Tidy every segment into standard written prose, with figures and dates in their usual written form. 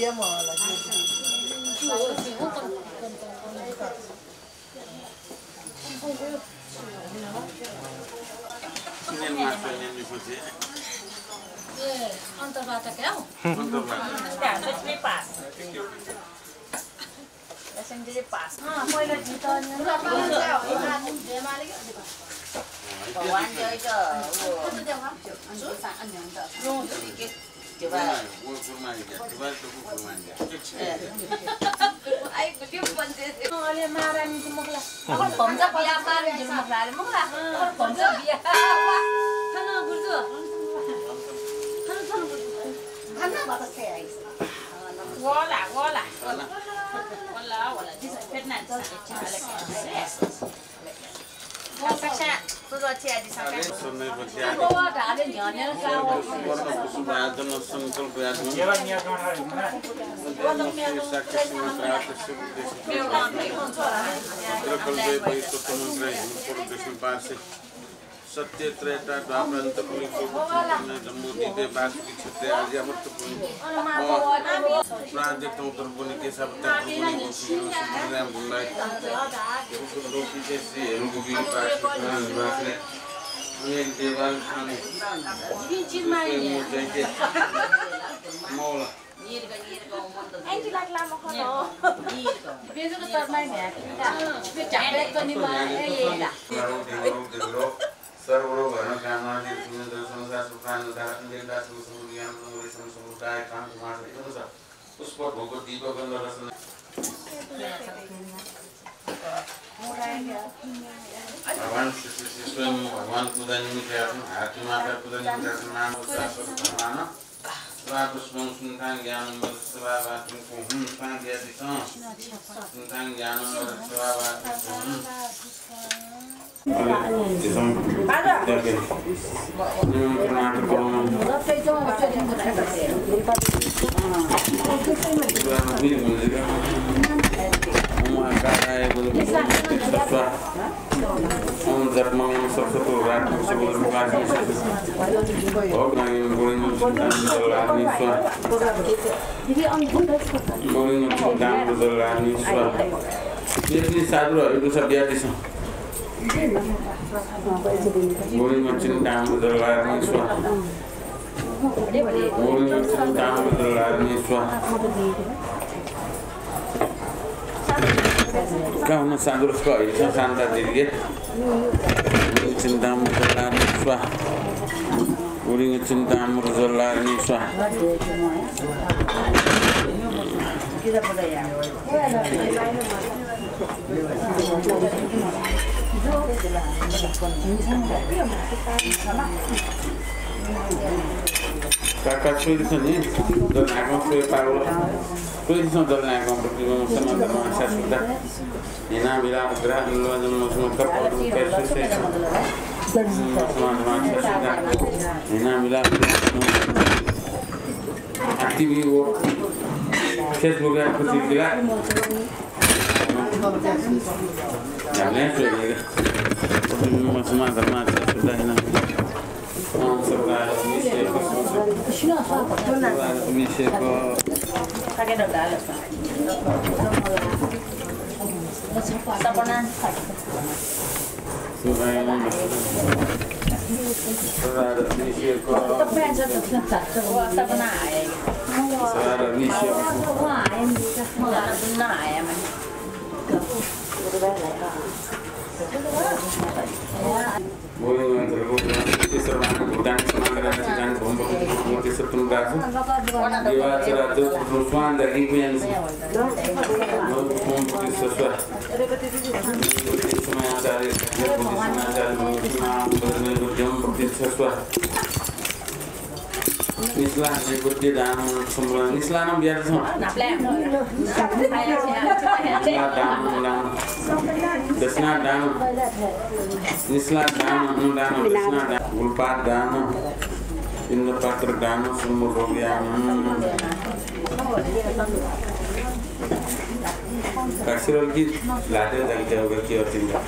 dia mah lagi. Ini masuknya di sini. Antar baca kau? Antar baca. Ya, jadi pas. Yang jadi pas. पहिला जितanya. Bawan chơi cơ. Coba. Ay, begitu panjang. Oleh marah ni semua lah. Orang bangsa dia marah je marah. Mula orang bangsa dia. Kana burdu. Mana batas kayak ini? Wala. Di sana Vietnam sana Saksa, sudah cia di sana. Bawa dah ada nyanyi kau. सत्य Treta द्वापरंत पुलिकोपने जम्मूदी they बास की छते आज अमृत पुनि प्रांत उत्तर पुनि के सब तक पुनि को सुंदर बुलाई लोकी जैसे रुगी पास बासने ये देवाल खाने ये चीज मारी है मौला Anh lắc lắm không đó. Bây giờ cái tờ này nè, cái chặt đấy tôi đi mà cái gì đã. सर्वरो भरण कामनादि सुन्दर संसार सुखान उदाहरण देदा सुसुरियाम नोरिसम समुदाय काम कुमार इतनो छ पुष्प भोग दीप गन्ध रसन भगवान श्री स्वयं भगवान कुदानी के आफ्नो हाथी माता कुदानी के नाम शाश्वत मान स्वाहा पुष्पं सुन्तान ज्ञानं वत्सवावातिं कुहुं सांख्या दिशं सुन्तान ज्ञानं वत्सवावातिं कुहुं Boleh macam tamu dolar ni suah. Boleh macam tamu dolar ni suah. Kau nak sandur sekali, saya santai diri. Boleh macam tamu dolar ni suah. Boleh macam tamu dolar ni suah. Kita boleh ya. Kakak sulit ni, dan aku sulit paru. Sulit sangat dan aku berjumpa sama teman saya sudah. Ina bila gerak dulu dan masuk ke pondok persuasi. Sama teman saya sudah. Ina bila aktif wo Facebook aku tidak. Jangan sulit. Semua teman saya sudah ina. Misi ko. Pakai doa lah. Saponan. Supaya saudara misi ko. Saponan ay. Saudara misi ko. Saponan ay man. Boleh menteruskan kisah dan semangat dan bomba kisah tunggas. Dia cerita perusahaan dari yang bomba kisah suah. Semua cari kisah suah. Islam ikut di dalam semua Islam biar semua. Desna dan Islam dan desna dan ulpat dan Indo patr dan semua rogian. Kasih lagi lada dan jauh ke kiri tinggal.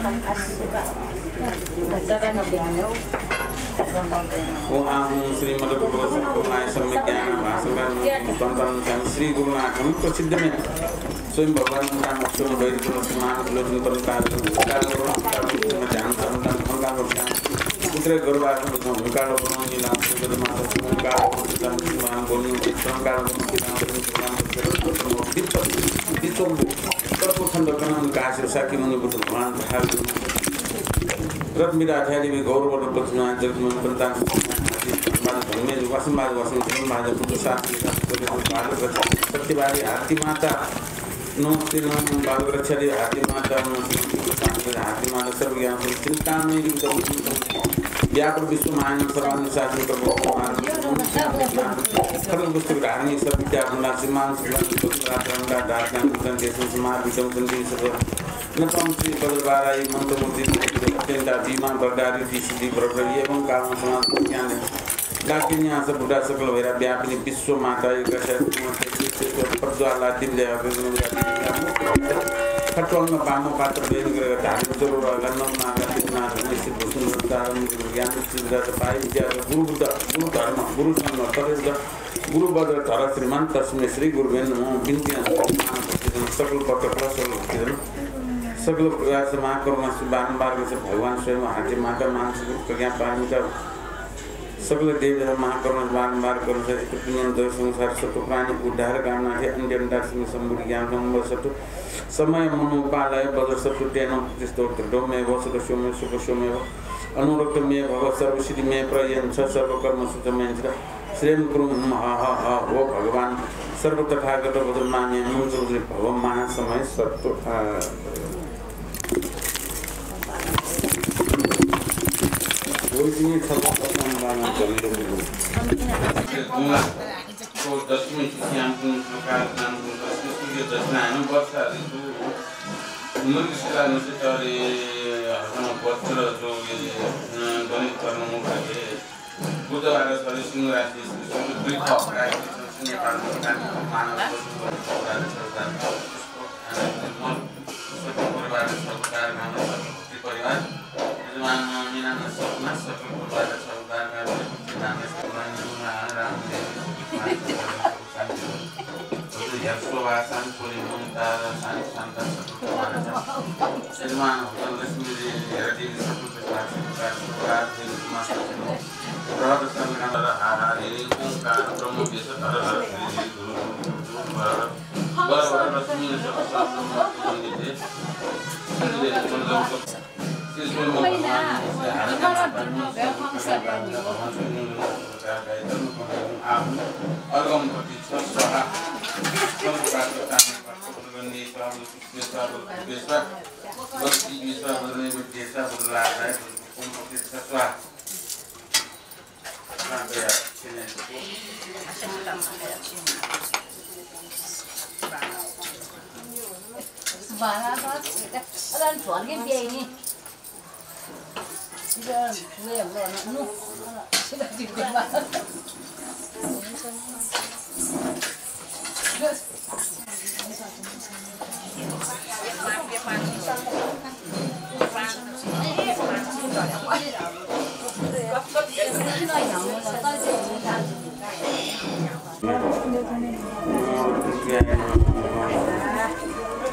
श्रीमद्गुरुसत्कुमाय सम्यज्ञान भाषण श्री गुरुनाथम प्रसिद्ध में स्वयं भगवान राम स्वयं वैदिक महालोचन पुत्र गर्भार्थम ओंकार साकी मुनि बुद्ध भगवान रत्मिराचार्य भी गौरव प्रतिमा जगमन प्रदान में वसंबाद वसंत महाज पुत्र शास्त्री सत्यवादी हाथी माता नमस्ते नम बालवृक्षादि हाथी माता हाथी माता सर्वज्ञान चिंता में व्याकुल विश्व मायन सर्वान शासन प्रभु खरल पुस्तक धारणी सब विद्या भंडार सीमान सुगंधा दार्शनिक पुस्तक देशों समाज विषम संधि सर्व नपम श्री बलबाराई मंत्रमूर्ति अत्यंता भीमा बरदारी सिद्धि प्रकटी एवं काम समाज ज्ञान लाकिन यहाँ से बुढ़ा सकल भैरा व्यापिनी विश्व माता प्रज्वाला दिव्य खटवाल में पामो पात्र बेन कर धारण करो गन्नम नागा तिना निश्चित सुंदरतारम ज्ञान सिद्धार्थ पाई विद्या गुरु बुद्ध गुरु धर्म गुरु संग तरद गुरु बद धर श्रीमान तस्मै श्री गुरुवेन नमो विनती सकल पत्र सकल सकल प्रयास महाकरुणा से बारंबार से भगवान स्वयं हाथी माता मानसिक प्रज्ञा पारमिता सकल देव महाकरुणा बारंबार करुण से पुण्य संसार सत्व प्राणी उद्धार कामना है अंडे अंडार से संबुद्धि ज्ञान नंबर सत्व समय मनोपालय बदर सत्व तेन स्तोत्र डोमे वसत सोमे सुख सोमे अनुरक्त में भव सर्व सिद्धि में प्रयन सर्व कर्म सुचमेन श्रेम कुरु हो भगवान सर्व तथागत बदमान्य मुझे भव महासमय सत्व दसवीं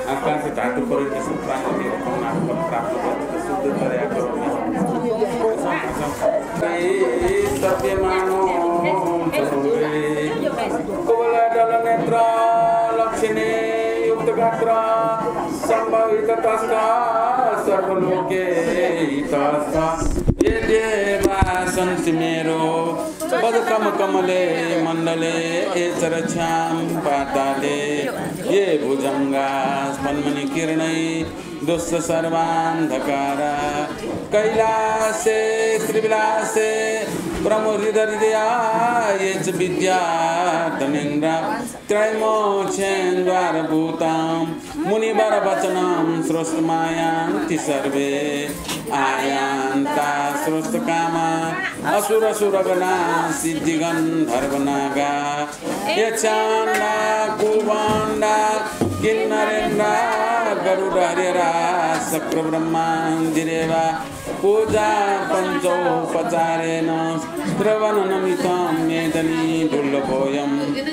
आकाश धातु परिचय प्राणी प्राप्त सत्य मानो कोवलदल नेत्र लक्षणे युक्त गात्र संभवित तस्का सर्वलोके हितस्था ये देवा सन्ति मेरो पदकम कमले मंडले एचरछाम पाताले ये भुजंगा स्पन्मणि किरणै दुष्ट सर्वान्धकारा कैलासे त्रिविलासे प्रमुदिदर्दया ये च विद्या तनिन्द्रा त्रैमोक्षेन्द्वारभूतां मुनिवर वचनं श्रोष्टमायान्ति सर्वे आयान्ता श्रोष्टकामा असुरसुरगणा सिद्धिगन्धर्वनागा यक्षान्ना कुर्वाण्डा किन्नरेन्द्रा गरुडहरिरा शक्रब्रह्मान्दिरेवा पूजा पंचोपचारेण श्रवणनमितं मेदनी दुर्लभोऽयं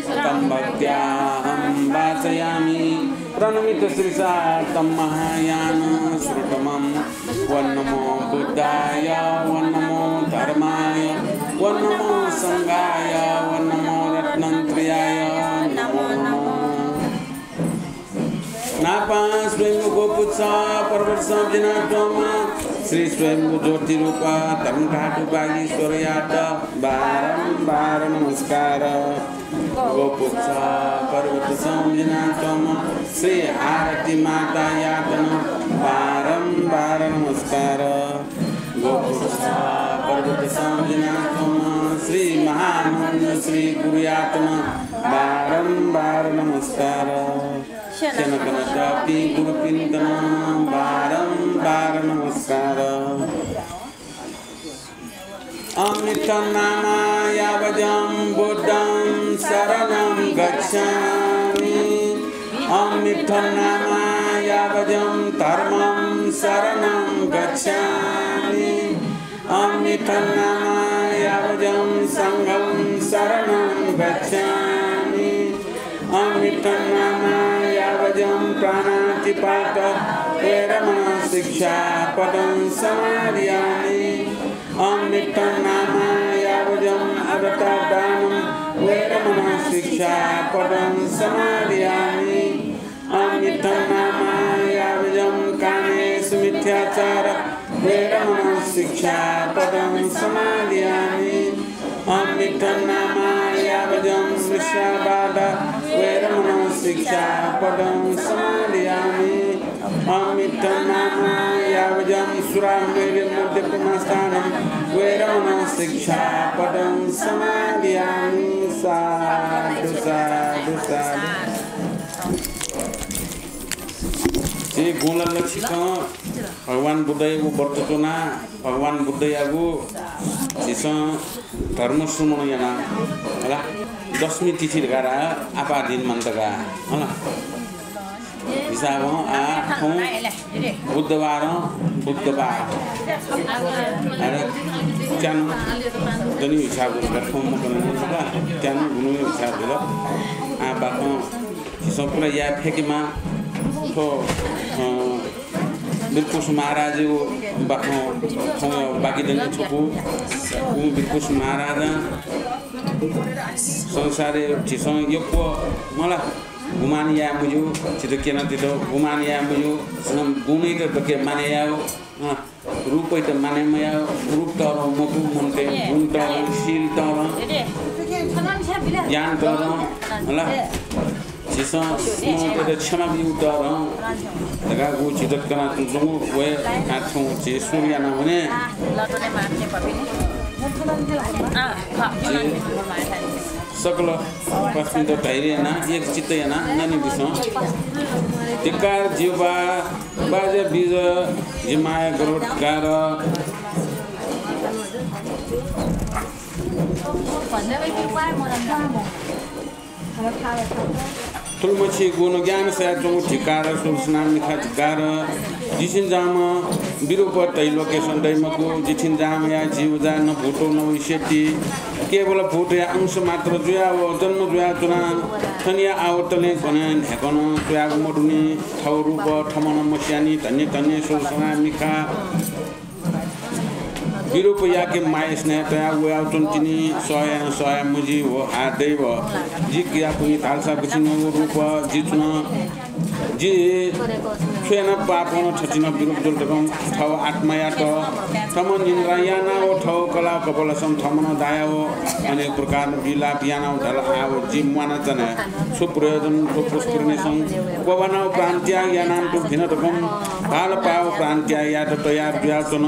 तं भक्त्याहं वाचयामि प्रणमित श्रीसा तं महायान श्रुतमं वन्नमो बुद्धाय वन्नमो धर्माय वन्नमो संघाय वन्नमो रत्नत्रयाय नमो नमः नापा स्वयं गोपुत्सा पर्वत जनाटोमा श्री स्वयं ज्योति रूपा तरुणघाटुपागीश्वर यात बारंबार नमस्कार गोपुत्सा पर्वत जनाटोमा श्री आरती माता यातन बारंबार नमस्कार गोपुत्सा पर्वत जनाटोमा श्री महानंद श्री गुरुयातन बारंबार नमस्कार जनकनदापि गुरुपिंदन बारंबार नमस्कार अमृतनामायावजं बुद्धं शरणं गच्छामि अमृतनामायावजं धर्मं शरणं गच्छामि अमृतनामायावजं संघं शरणं गच्छामि अमृतनामायावजं प्राणातिपात वैरमण शिक्षापदं समादयामि अमृतनामायावजं अवतादानं वैरमण शिक्षापदं समादयामि अमृतनामायावजं कामेषु मिथ्याचार वैरमण शिक्षापदं समादयामि अमृतनामायावजं मृषावाद वैरमण शिक्षापदं समादयामि अमृतनामायावजं सुरामेरुमध्यप्रमस्थानं वैरमण शिक्षापदं समादयामि साधु साधु साधु श्री गुणलक्षिक भगवान बुद्धको वर्तचोना भगवान बुद्धयागु शिष धर्म सुमणयना होला 10वीं तिथि गारा आपा दिन मन्तका होला हिसाब आ ठौ बुधबार बुधबार अरे क्यान जनि हिसाब गरेर ठौ मकन का क्यान गुनु हिसाब गरेर आ बाको सबपुरा या फेकीमा तो बिरकुश महाराज बाखो बाकी दिन छुपू बिरकुश महाराज संसारे चिसो यको मला गुमान या मुजु चितो केन तितो गुमान या मुजु सम गुणी त के माने याओ रूप त माने मया रूप त मकु मनते गुण त शील त ज्ञान त होला चिसो मोटे क्षमा भी उतार लगा वो चितक कना तुझो वे आठों चे सूर्य ना होने सकल पश्चिम तो टाइरे ना एक चित्त है ना ननी बिसो टिकार जीवा बाजे बीज जिमाय गरोटकार तुलमची गुण ज्ञान सयाचो ठिकार सुस्नाम निखा ठिकार जिसिन जाम बिरुप तैलोकेशन दैमको जिठिन जाम या जीव जा न भूतो न विशेति केवल भूत या अंश मात्र जुया व जन्म जुया चुना थनिया आवतले गने ढेकन जुया मडुनी ठौ रूप ठमन मस्यानी धन्य धन्य सुस्नाम निखा बिरुप याके माय स्नेह तया वो आउचुन्तिनी सय मुजी हो हादैव जिकिया पुनि तालसा कुचिनो रूप जिचुन जी फेन पापन छचिन बिरुप जलटकम ठौ आत्मायात थमन इन्द्रयाना ओ ठौ कला कपलसम थमन दायाओ अनेक प्रकार बिला पियाना धल आव जिमवाना तना सुप्रयोजन को पुष्करनेसं पवनाव प्रान्त्या यानाम तु भिनतकम काल पाव प्रान्त्या यात तयार दुयाचन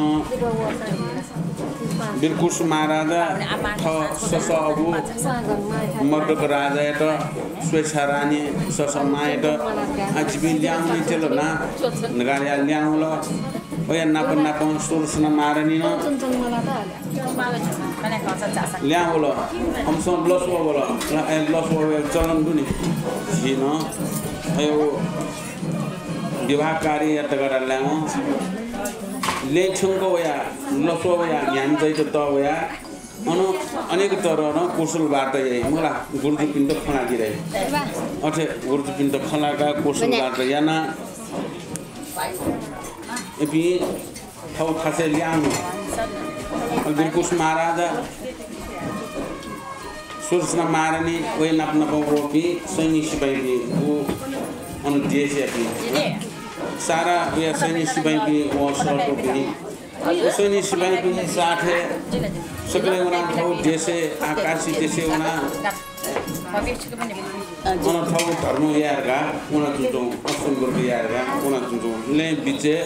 बिरकुश महाराजा सस अबु मर्दक राजा एट स्वेच्छा रानी सस माएट आजिबि ल्याउने चलो ना नगारिया ल्याउल ओया नापन नापन सोर्सन मारनी न ल्याउल हमसो लसो बोल लसो चलन दुनी छिन अयो विवाह कार्य यत गरा ल्याउ लेछुङको या लसो या ज्ञान चाहिँ त या अनेक तरह न कौशल बार्ता यही मला गुरुजी पिण्ड खना गिरे अथे गुरुजी पिण्ड खना का कौशल बार्ता याना एपी थाउ खासे ल्याउनु अलबिर कुछ महाराज सुरसना महारानी वे नापना पौरोपी सैनिक सिपाही भी वो अनुदेश है भी सारा वे सैनिक सिपाही भी वो सौटो भी सैनिक सिपाही भी साथ है सकले उना थाउ जैसे आकाशी जैसे उना थाउ धर्म यारगा उना तुझो असुन गुरु यारगा उना तुझो ले बिचे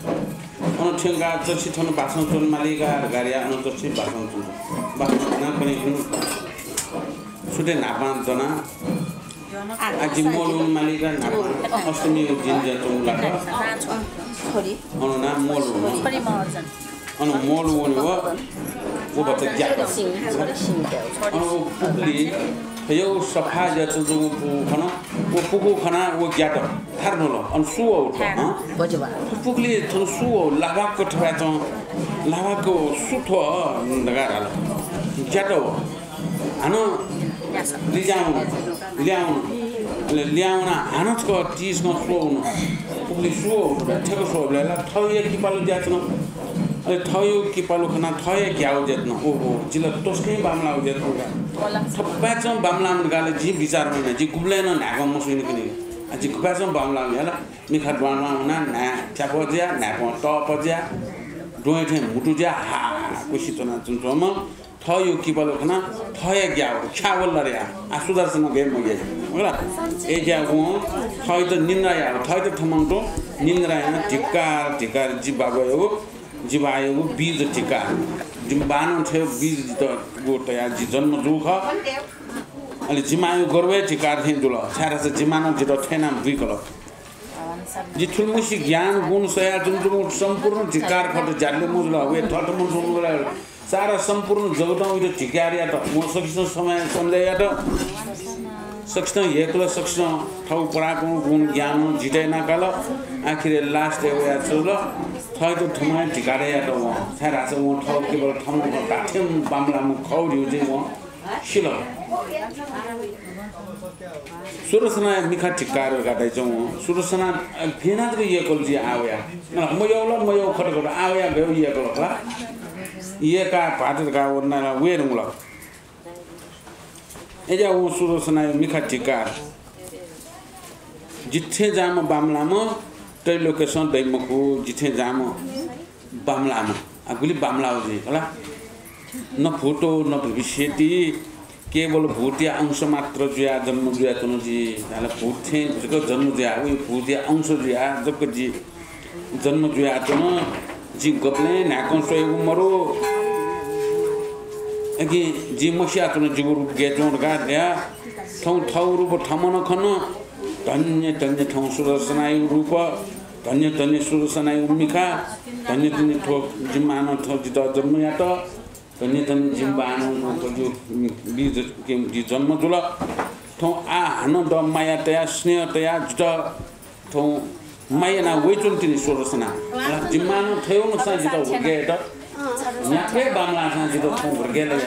उना ठेंगा चर्ची थन भाषण चोन मालिका गारिया उना चर्ची भाषण चोन भाषण ना पनि सुटे नापान जना आज मोलुन मालिका नापान अष्टमी दिन जतुङ लागा छोरी अनु ना मोलु अनु मोलु वो बच्चा क्या अनु पुगली यो सफा जतो जो खना वो पुगु खना वो ग्याट थार्नु ल अनु सुओ उठ बजवा पुगली थन सुओ लागाको ठवा त लागाको सुथो नगाराल ग्याटो अनु ल्याउन हानचको चीजमा सोउनु पुगली सुओ ठेको सोबलेला थौय कि पालो ज्याच्न अरे थौय कि पालो खना थौय ग्याउ ज्याच्न ओहो जिल्ला तस्कै बामला ज्याच्न थप्पाचम बामला गाले जी विचार होइन जी गुब्लेन नागम मसुइन किनि जी गुबाचम बामला होला मिखा बामला हुना ना च्यापज्या नापो टपज्या डोइठे मुटुज्या हा कुसितना जुनजम थयो कि पालो खना थय ग्याउ ख्यावल लरे आ सुदर्शन गेम मगे होला ए ग्याउ थय त निन्द्रा या थय त थमन्टो निन्द्रा या ढिक्कार जिबागयो जिबायो बीज टिका जिबानो थियो बीज त गोट या जि जन्म दुख अलि जिमायो गर्वे टिकार थिन दुल छारा से जिमानो जित थेना दुइकल जि ठुलमुसी ज्ञान गुण सया जुन सम्पूर्ण टिकार खट जाले मुजला वे ठट मुजला सारा सम्पूर्ण जगतमा उयो टिकारिया त म सकिसन समय सम्झया त सकिसन एकल सकिसन ठाउँ पराको गुण ज्ञान जितै नकाल आखिर लास्ट एवया चुल थय त ठमाय टिकारिया त म छारा छ म ठाउँ केवल ठाउँ काठ्यम बामलाम खौरिउ चाहिँ म शिल सुरसना मिखा टिकार गादै छौ सुरसना फेनाको एकल जी आव्या म यो खटखट आव्या भयो एकल होला ये का पाटर का वरना वेरुंगल एजा वो सुरसना मिखा टिकार जिथे जाम बामलाम तै लोकेसन दैमको जिथे जाम बामलाम आगुली बामलाउ जी होला न फोटो न भविष्यति केवल भूतिया अंश मात्र जुया जन्म जुया तनु जी जाला भूते जको जन्म जुया उ भूतिया अंश जुया जको जी जन्म जुया तनु जी गप्ले नाकन सोय मरो अगी जी मसिया तनु जुगुरु गेजोन गाड्या थौ रूप थमन खन धन्य थौ सुरसनाय रूप धन्य सुरसनाय मिखा धन्य थो जिमान थो जित जन्म या त धन्य जिम्बान को जो बीज के जी जन्म जुल थौ आ हन द माया तया स्नेह तया जित थौ माया ना वेचुन तिनी सुरसना जिमान थयो न सा जित होगे त न्याथे बामला सा जित थौ गेले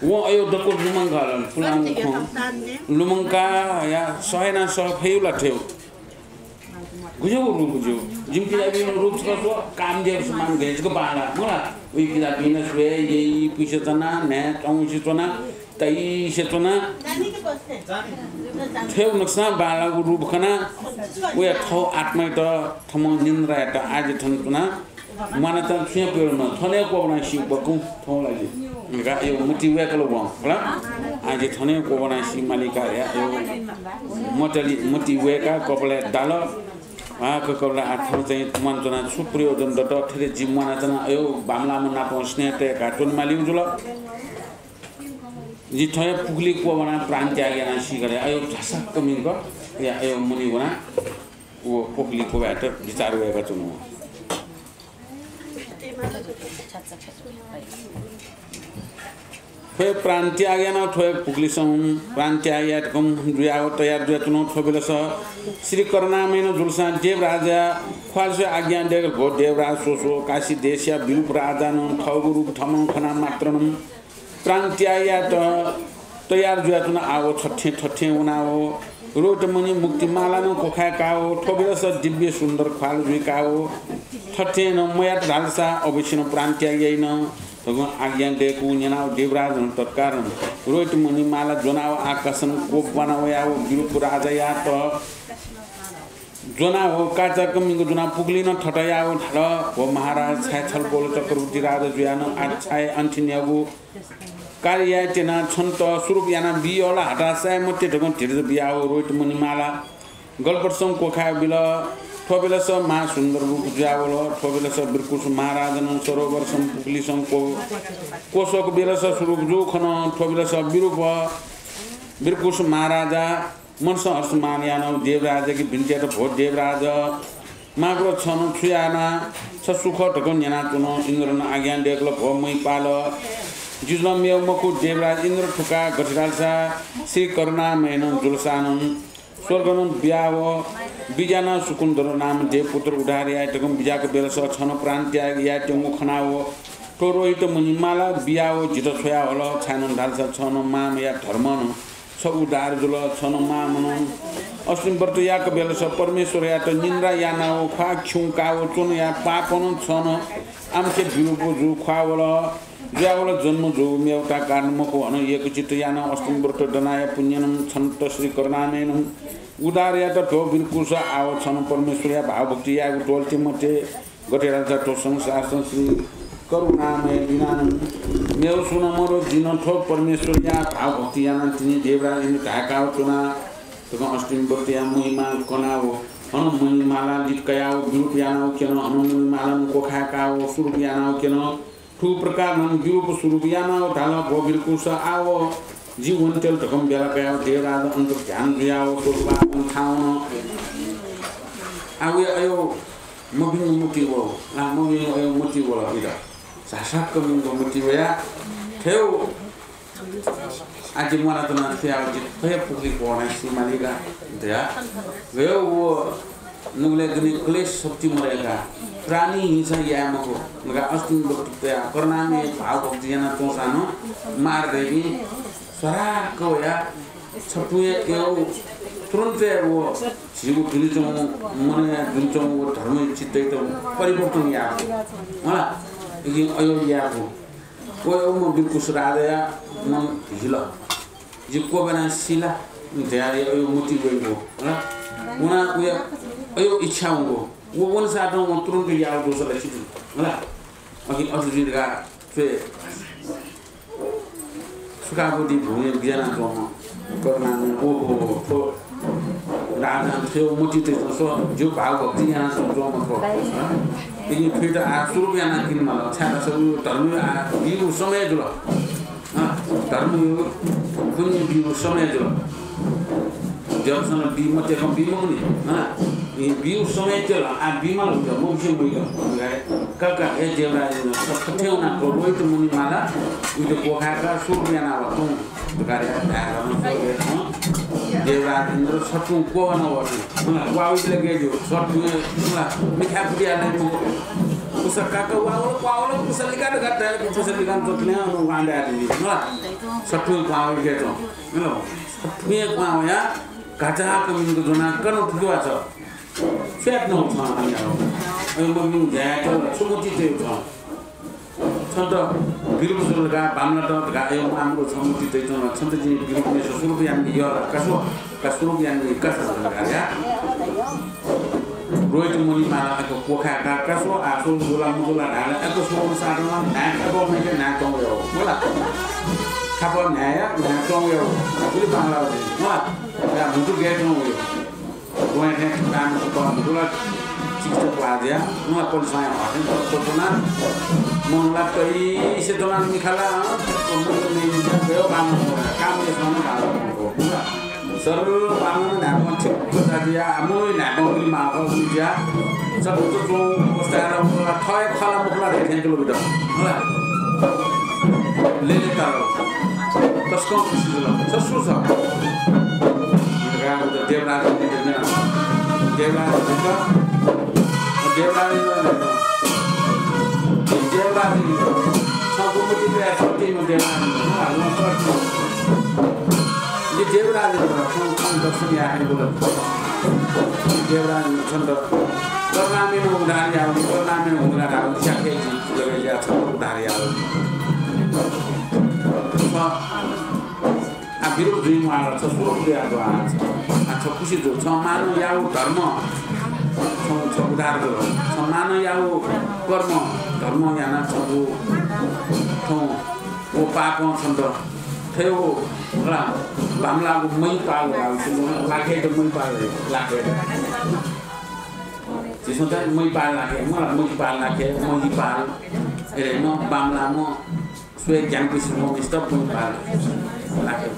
वो अयो दको लुमंगा फुलाङ लुमंगा या सहेना सफेउला थियो गुजो गुजो जिमकी जाबी रूप छ काम दे समान गेजको बाला मला उइ किदा बिनस वे यही पिछतना ने चौसितना तै सेतना थियो नक्सा बाला रूप खना उया थौ आत्मा त थम निन्द्रा त आज थनतना माने त छ्या पेरमा थने कोबना सी बकु थौ लागि ga yo muti we kalo bon la aje thone ko bona si malika ya yo motali muti we ka kopole dalo a ko kola athau चाहिँ मन जना सुप्रयोजन दट थरे जिमना जना यो बामला मना पस्ने ते कार्टुन मालिउ जुल जी थय पुगली को बना प्राण त्यागे ना सी गरे आयो ठसा कमिन को या आयो मुनि बना वो पुगली को बाट विचार वेका चुनु थोय प्रांत्यागेन थोय पुगलिसं प्रांत्यायातकम दुयाव तयार दुयातनो थोबिलस श्री करुणामयन जुलसा देव राजा ख्वालसे आज्ञा देगर भो देवराज सोसो काशी देशया बिरुप राजान थगुरु थमन खना मात्रन प्रांत्यायात तयार दुयातनो आवो छठे छठे उनावो रोट मुनि मुक्ति मालानो कोखा काओ थोबिलस दिव्य सुंदर ख्वाल जुकाओ छठे न मयात ढालसा अवश्य प्रांत्यायैन तगुन आज्ञा देको नेनाव देवराज तत्कारण रोट मुनि माला जोनाव आकाशन कोप बनाव याव बिरुप राजा या त जोनाव काचा कमिगो जोना पुगलिन ठटयाव ढल हो महाराज छाय छल बोल चक्रवर्ती राजा जुयान आछाय अन्थिन्यागु कार्य तेना छन्त स्वरूप याना बियोला हटासाय मते ढगन धिरज बियाव रोट मुनि माला गलपर्सम कोखा बिल थोबिलस महा सुंदर रूप जावल थोबिलस बिरकुश महाराजन सरोवर संपुगलिसं को कोशक बिरस स्वरूप जो खन थोबिलस बिरुप बिरकुश महाराजा मनस हर्षमान यान देवराज की भिन्टेट भो देवराज माग्रो छन छुयाना सुख ढकन याना चुन इन्द्रन आज्ञा देखल भो मै पाल जुजम मेमको देवराज इन्द्र ठुका गठरालसा श्री करुणामयन जुलसानन स्वर्गन ब्याव बिजाना सुकुन्दर नाम देवपुत्र उडार याटकम बिजाको बेलस छन प्रान्त्या या टेंगु खनाव टोरोहित मुनिमाला बियाव जित छोया हल छानन ढाल्छ छन माम या धर्मन छ उडार जुल छन मामन अस्तिम व्रत याको बेलस परमेश्वर या त निन्द्रा यानाव खा ख्युकाव चुन या पापन छन आमके बिरुपो जु खावल ज्यावल जन्म जो मेउटा कारणमको अन एक चित्त याना अस्तिम व्रत दनाय पुण्यनम छन्त श्री करुणामयनम उदार या त ठो बिरकुश आव छन परमेश्वर या भावभक्ति या टोलते मते गटेरा त ठो संसार श्री करुणामय दिनानंद मेउ सुन मरो जिन ठो परमेश्वर या भावभक्ति याना तिनी देवराज इन ढाकाव चुना तक अस्तिम व्रत या महिमा कनाव अन महिमाला लिटकयाव बिरुप यानाव केन अन महिमाला कोखाकाव स्वरूप यानाव केन ठू प्रकार नन बिरुप स्वरूप यानाव ढाल भो बिरकुश आव जीवन तेल ढकम बेला कयाव देवराज अंतर ध्यान दियाव स्वरूप खाउन आवे अयो मबिन मुक्ति वो आ मबिन अयो मुक्ति वो इदा सासाक कमिंगो मुक्ति वया थेउ आज मला त न थिया आज थय पुगली कोना सिमालिगा दया वेउ वो नुगले गनि क्लेश शक्ति मरेगा प्राणी हिंसा यामको मगा अस्तिम भक्ति करनामे भाव भक्ति याना तोसानो मार देगी सराको या छपुए एउ तुरन्ते वो जीव दिलिचो मने दिलिचो वो धर्म चित्तै त परिवर्तन या होला यी अयो याको कोयो म बिरकुश राजा मन हिला जी को बना सिला देयाले अयो मुति गइको होला उना उया अयो इच्छा हो वो वन साटो म तुरन्त याव दोसले छिटु होला अघि अजुजिगा फे सुकाबोदी भूमि ज्ञान जोम करना ओ तो राजा थियो मुति त सो जो भाव भक्ति यहाँ सो जोम को यी फेटा आ सुरु याना किन म छाडा सब धर्म आ बिउ समय जुल धर्म कुन बिउ समय जुल जबसन बि मते कम बिमोनी यी बिउ समय जुल आ बिमल हुन्छ मुखी मुइलो काका ए देवराज सठेउना को रोइट मुनि माला उले कोखाका सुरु याना व तुम कार्य आराम देवराज इन्द्र सठु को न व वाउले गेजो सठु मिठा पुडिया नै उस काका वाउले कुसलिका गट्टा कुसलिका तोक्ने अनु वांडा आदि न सठु वाउ गेजो न सठु वाउ या काचा कमिंगो जोना कन ठुवा छ फेट न छ अनि अब म जाएको सुमति चाहिँ छ छन्त बिरुपुसुलगा बामनाट गायो हाम्रो समुति चाहिँ छन्त जी बिरुपुने सुरुप यानि यो कसो कसुरुप यानि कसो गाया रोइट मुनि मालाको कोखाका कसो आसो गोला मुला ढाला एको सोम सारमा नाको मैले नाको यो होला खाप न्याय नाको यो पुरै बांग्लादेश होला या मुटु गेट नो यो गोया ने काम को गोला चिकटो प्लाजिया नो पोलिसमा हटेन तोना मोनला तै से दोना निखाला मुनि गयो काम कामले सम गालो होला सर बांग्ला नाको चिकटो दिया आमोय नाको माको दिया सब तो अवस्था र थय खला मुखला देखेन किलो बिटा होला लेले तारो कसको खुसी जुल ससु छ गाउँको देवराज विरोध दुई माला छ सुरु दिएको आज छ खुसी जो छ मानव याउ धर्म छ उदार जो छ मानव याउ कर्म धर्म याना छ वो पाप छन्द थियो होला बामलाको मै पाल लागे त मै पाल लागे त्यसो त मै पाल लागे मलाई मै पाल लागे मै पाल ए न बामला म स्वे ज्ञान पिस म स्टप मै पाल लागे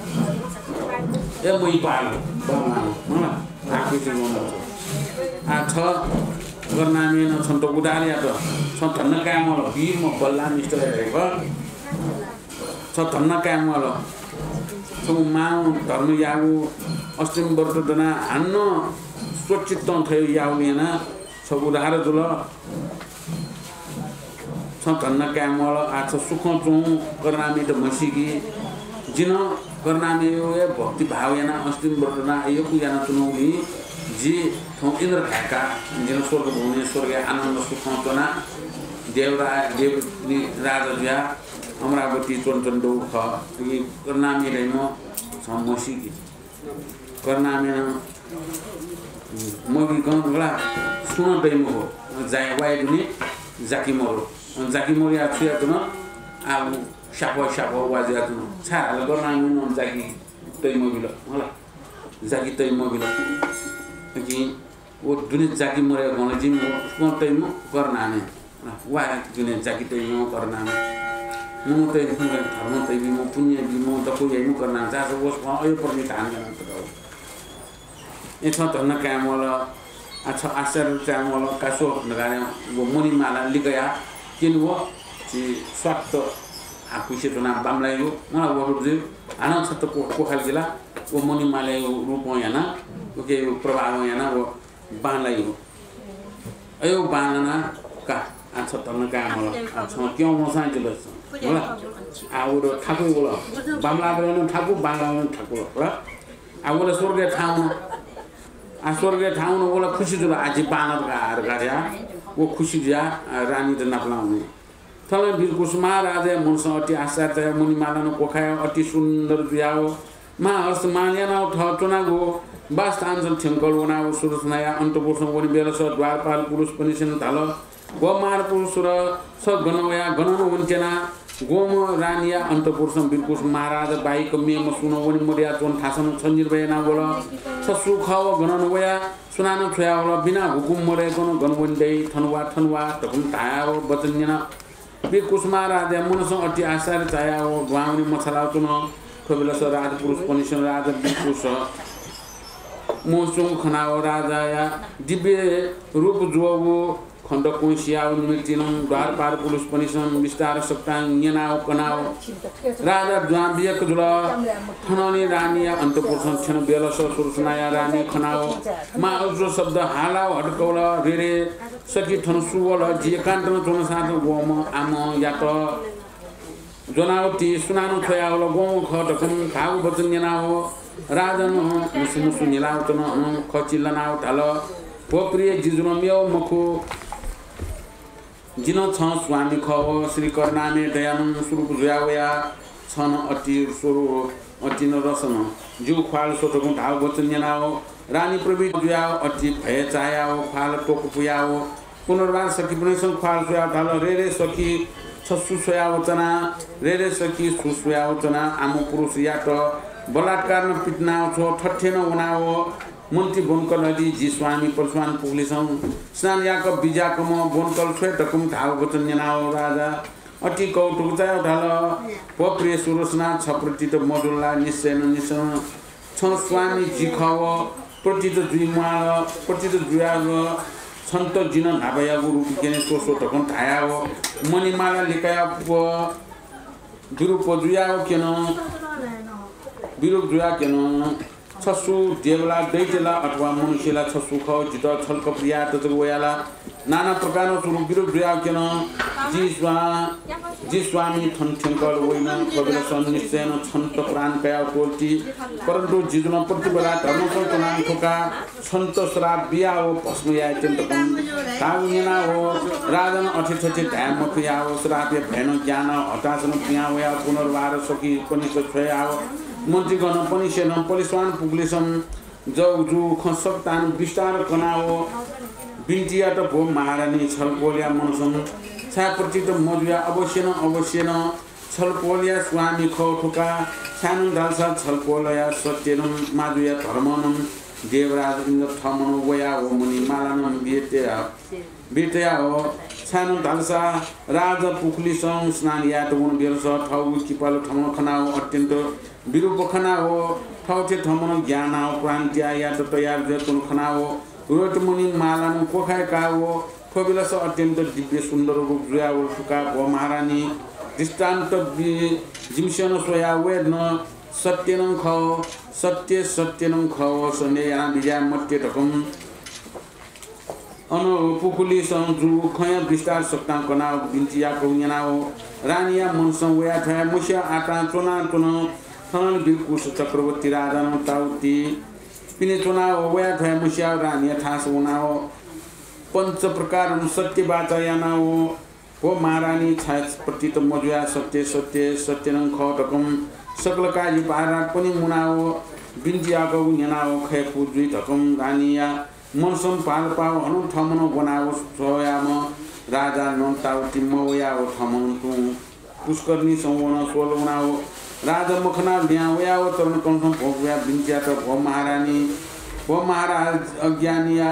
ए मै पाल बामला मलाई आके चाहिँ म आ छ गर्नामे न छन्त उडालिया त छ धन्न कामल वीर म बल्ला मिस्टर हेरेको छ धन्न कामल माउ धर्म याउ अस्तिम वर्तदना हान्न स्वचित्त थियो याउलिएन सब उधार जुल छ धन्न कामल आछ सुख चौ करनामी त मसिकी जिन करनामी यो भक्ति भाव याना अस्तिम वर्तदना यो याना चुनौली जी थौ इन्द्र खाका जिन स्वर्ग भूमि स्वर्ग आनन्द सुख चना देवराज राजा अमरावती चोनचन्दो ख करनामी रैम समसिकी करनामी मगी गला सुन दैम हो जाय वाइदुनी जाकी मोरिया छुया तुन आ सापो वाजिया तुन छाला करनामी न जाकी दैम बिल होला जाकी दैम बिल कि वो दुनी जाकी मोरिया गन जिम सुन दैम करनामी वा दुनी जाकी दैम करनामी म त धर्म त म पुण्य म त कोही हेर्नु गर्न चाहन्छ वो अयो पर्ने धान गर्न त हो ए छ धन्न कामल छ आश्चर्य चामल कासो लगाने वो मुनि माला लिगया किन वो छि स्वाक्त आकुसे त नाम बामलाई हो मलाई वो रुजु आना छ त कोखाल जिल्ला वो मुनि माला रूप याना ओके प्रभाव याना वो बानलाई हो अयो बानना का छ धन्न कामल छ क्यों मसा जिल्ला होला आउरो ठाकुर बोला बामला बोला ठाकुर बांग्ला ठाकुर होला आउरो स्वर्ग ठाउँ स्वर्ग ठाउँ बोला खुसी जुल आज बानर गार गाया वो खुसी दिया रानी त नपलाउने थल वीर कुसुमा राजा मनस अति आश्चर्य मुनिमाला न कोखाया अति सुन्दर दियाओ मा हर्ष मान्याना ठटना गो बास्ताञ्चल ठेंकल वनाओ सुरसनाया अन्तपुरुष वनि बेलस द्वारपाल पुरुष पनि छिन थाल व मार पुरुष र स गणवया गणन वन्चना गोम रानिया अन्तपुरुष बिरकुश महाराज बाइक मेम सुन वनि मरिया चोन थासन छन्जिर भएना बोल छ सुख व गणन वया सुनान छोया होला बिना हुकुम मरे गण गणवन्दै थनवा तकुम ताया व बचन्यना बिरकुश महाराज मनस अति आश्चर्य चाया व ग्वाउनी मछला चुन खबेलस राजपुरुष पनि छ राजा बिरकुश मोसुङ खनाव राजा या दिव्य रूप जुवो खण्ड कोसियाउ निमितिनं द्वारपाल पुरुष पनि छन् विस्तार सक्ताङ यनाउ कनाउ राजा द्वाम्बियक जुल थननी रानीया अन्तपुरुष छन बेलस सुरसनाया रानी खनाउ मा उज्रो शब्द हालाउ हटकौल रेरे सकी थन सुवल जी एकान्तन चोन साथ गोम आम यात जनावती सुनानु थयाउल गोम खटकम खाउ बचन यनाउ राजन मुसु निलाउतन खचिलनाउ थाल पोप्रिय जिजुनो मेउ मखु जिन छ स्वामी खव श्री कर्णामे दयानन्द स्वरूप जुयावया छन अति स्वरूप अति न रसन जु ख्वाल सोटको ढाउ वचन यनाओ रानी प्रवि जुयाओ अति भय चायाओ फाल टोक पुयाओ पुनर्वार सखी पनि सन ख्वाल सुया ढाल रे सखी छसु सोया वचना रे सखी सुसुया वचना आम पुरुष यात बलात्कार न पिटनाओ छो ठठ्ठे न उनाओ मन्त्री बोनकल नदी जी स्वामी परशुराम पुग्लिसौँ स्नान याक बिजाकम बोनकल छे टकुम ढाउ वचन यनाओ राजा अति कौटुक चाय ढाल पप्रिय सुरसना छप्रतित मधुला निश्चय निश्चय छ स्वामी जी खव प्रतित जुइमाल प्रतित जुयाग छन्त जिन ढाबया गुरु केने सोसो टकुम थाया मणिमाला लिकाया बिरुप जुया केनो बिरुप जुया केनो छसु देवला दैतेला अथवा मनुष्यला छसु ख जित छलक प्रिया तजगोयाला नाना प्रकारको सुरु बिरुप जुया केनो जी स्वामी ठनठनकर होइन कबिला सन निश्चयन छन्त प्राण कया कोल्टी परन्तु जिजुन प्रतिबला धर्म संतनाम ठोका सन्त श्राप बिया हो पस्मया चेन्तकम ताउनेना हो राजन अठिठठि ध्यान मफिया हो श्रापे भैन ज्ञान हतासन पिया होया पुनर्वार सकी पनि छया हो मन्त्री गण पनि सेन पुलिसवान पुग्लेसम जौजु खसक्तान विस्तार कनाओ बिन्टिया त भो महारानी छलपोलिया मनसम छाप्रति त मजुया अवश्य न छलपोलिया स्वामी खौठुका सानु दालसा छलपोलया सत्यनम माजुया धर्मनम देवराज इन्द्र थमन वया हो मुनि मालानम बितेया हो सानु दालसा राज पुखलिसम स्नान यात हुन बेलस ठौ किपाल ठमन खनाओ अत्यन्त विरूप खनाओ ठौथे ठमन ज्ञान हो प्रान्त्या या त तयार जतुन खनाओ रोट मुनि मालान कोखाय काओ खोबिलस अत्यन्त दिव्य सुन्दर रूप जुयावल ठुका भो महारानी दृष्टान्त जिमसन सोया वेदन सत्यनं ख सत्यनं ख सनेया बिजा मत्य ढकम अनु पुकुली संजु खय विस्तार सक्ता कना बिन्चिया कौन्याओ रानिया मनसं वया थया मुष्या आटा चोना थनन बिकुस चक्रवर्ती राजा न ताउती पिने चोना वया थया मुष्या रानिया थास उनाओ पंच प्रकार सत्य बाचयानाओ हो महारानी छाय प्रतीत मजुया सत्यनं ख ढकम सकल काजी पारा पनि मुनाओ बिन्चिया कौन्याओ खय पुजुई ढकम रानिया मनसम पाल पाव हनु थमन बनाओ सोयाम राजा न ताउती मवया हो थमन तु पुष्करनी संवन सोल उनाओ राजा मखना ल्यावया हो तरुण कंसम भोगया बिन्चिया त भो महाराज अज्ञानिया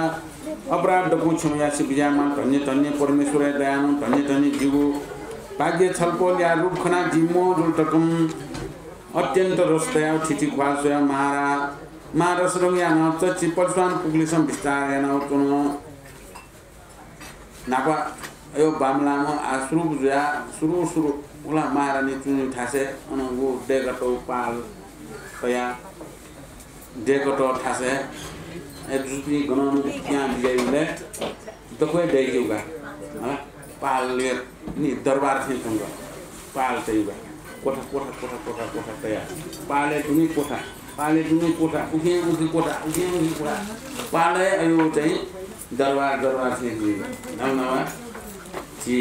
अपराध पुछमया से बिजामा धन्य परमेश्वर दयानु धन्य जीवो भाग्य छलपोल या रूप खना जिमो जुलटकम अत्यन्त रस्तया ठिठी ख्वासया महाराज रंग्या न चची पलस्वान पुग्लिसम विस्तार न उतुन नापा यो बामलामा आश्रु जुया सुरु उला महारानी चुनि ठासे अन वो डेगटो पाल पया डेगटो ठासे ए जुपी गननु क्या बिजाइले दखै दैगेउगा पाल ले नि दरबार थिए सँग पाल तैगा कोठा तया पाले तुनी कोठा उखे कोठा पाले आयो चाहिँ दरबार थिए नवा ची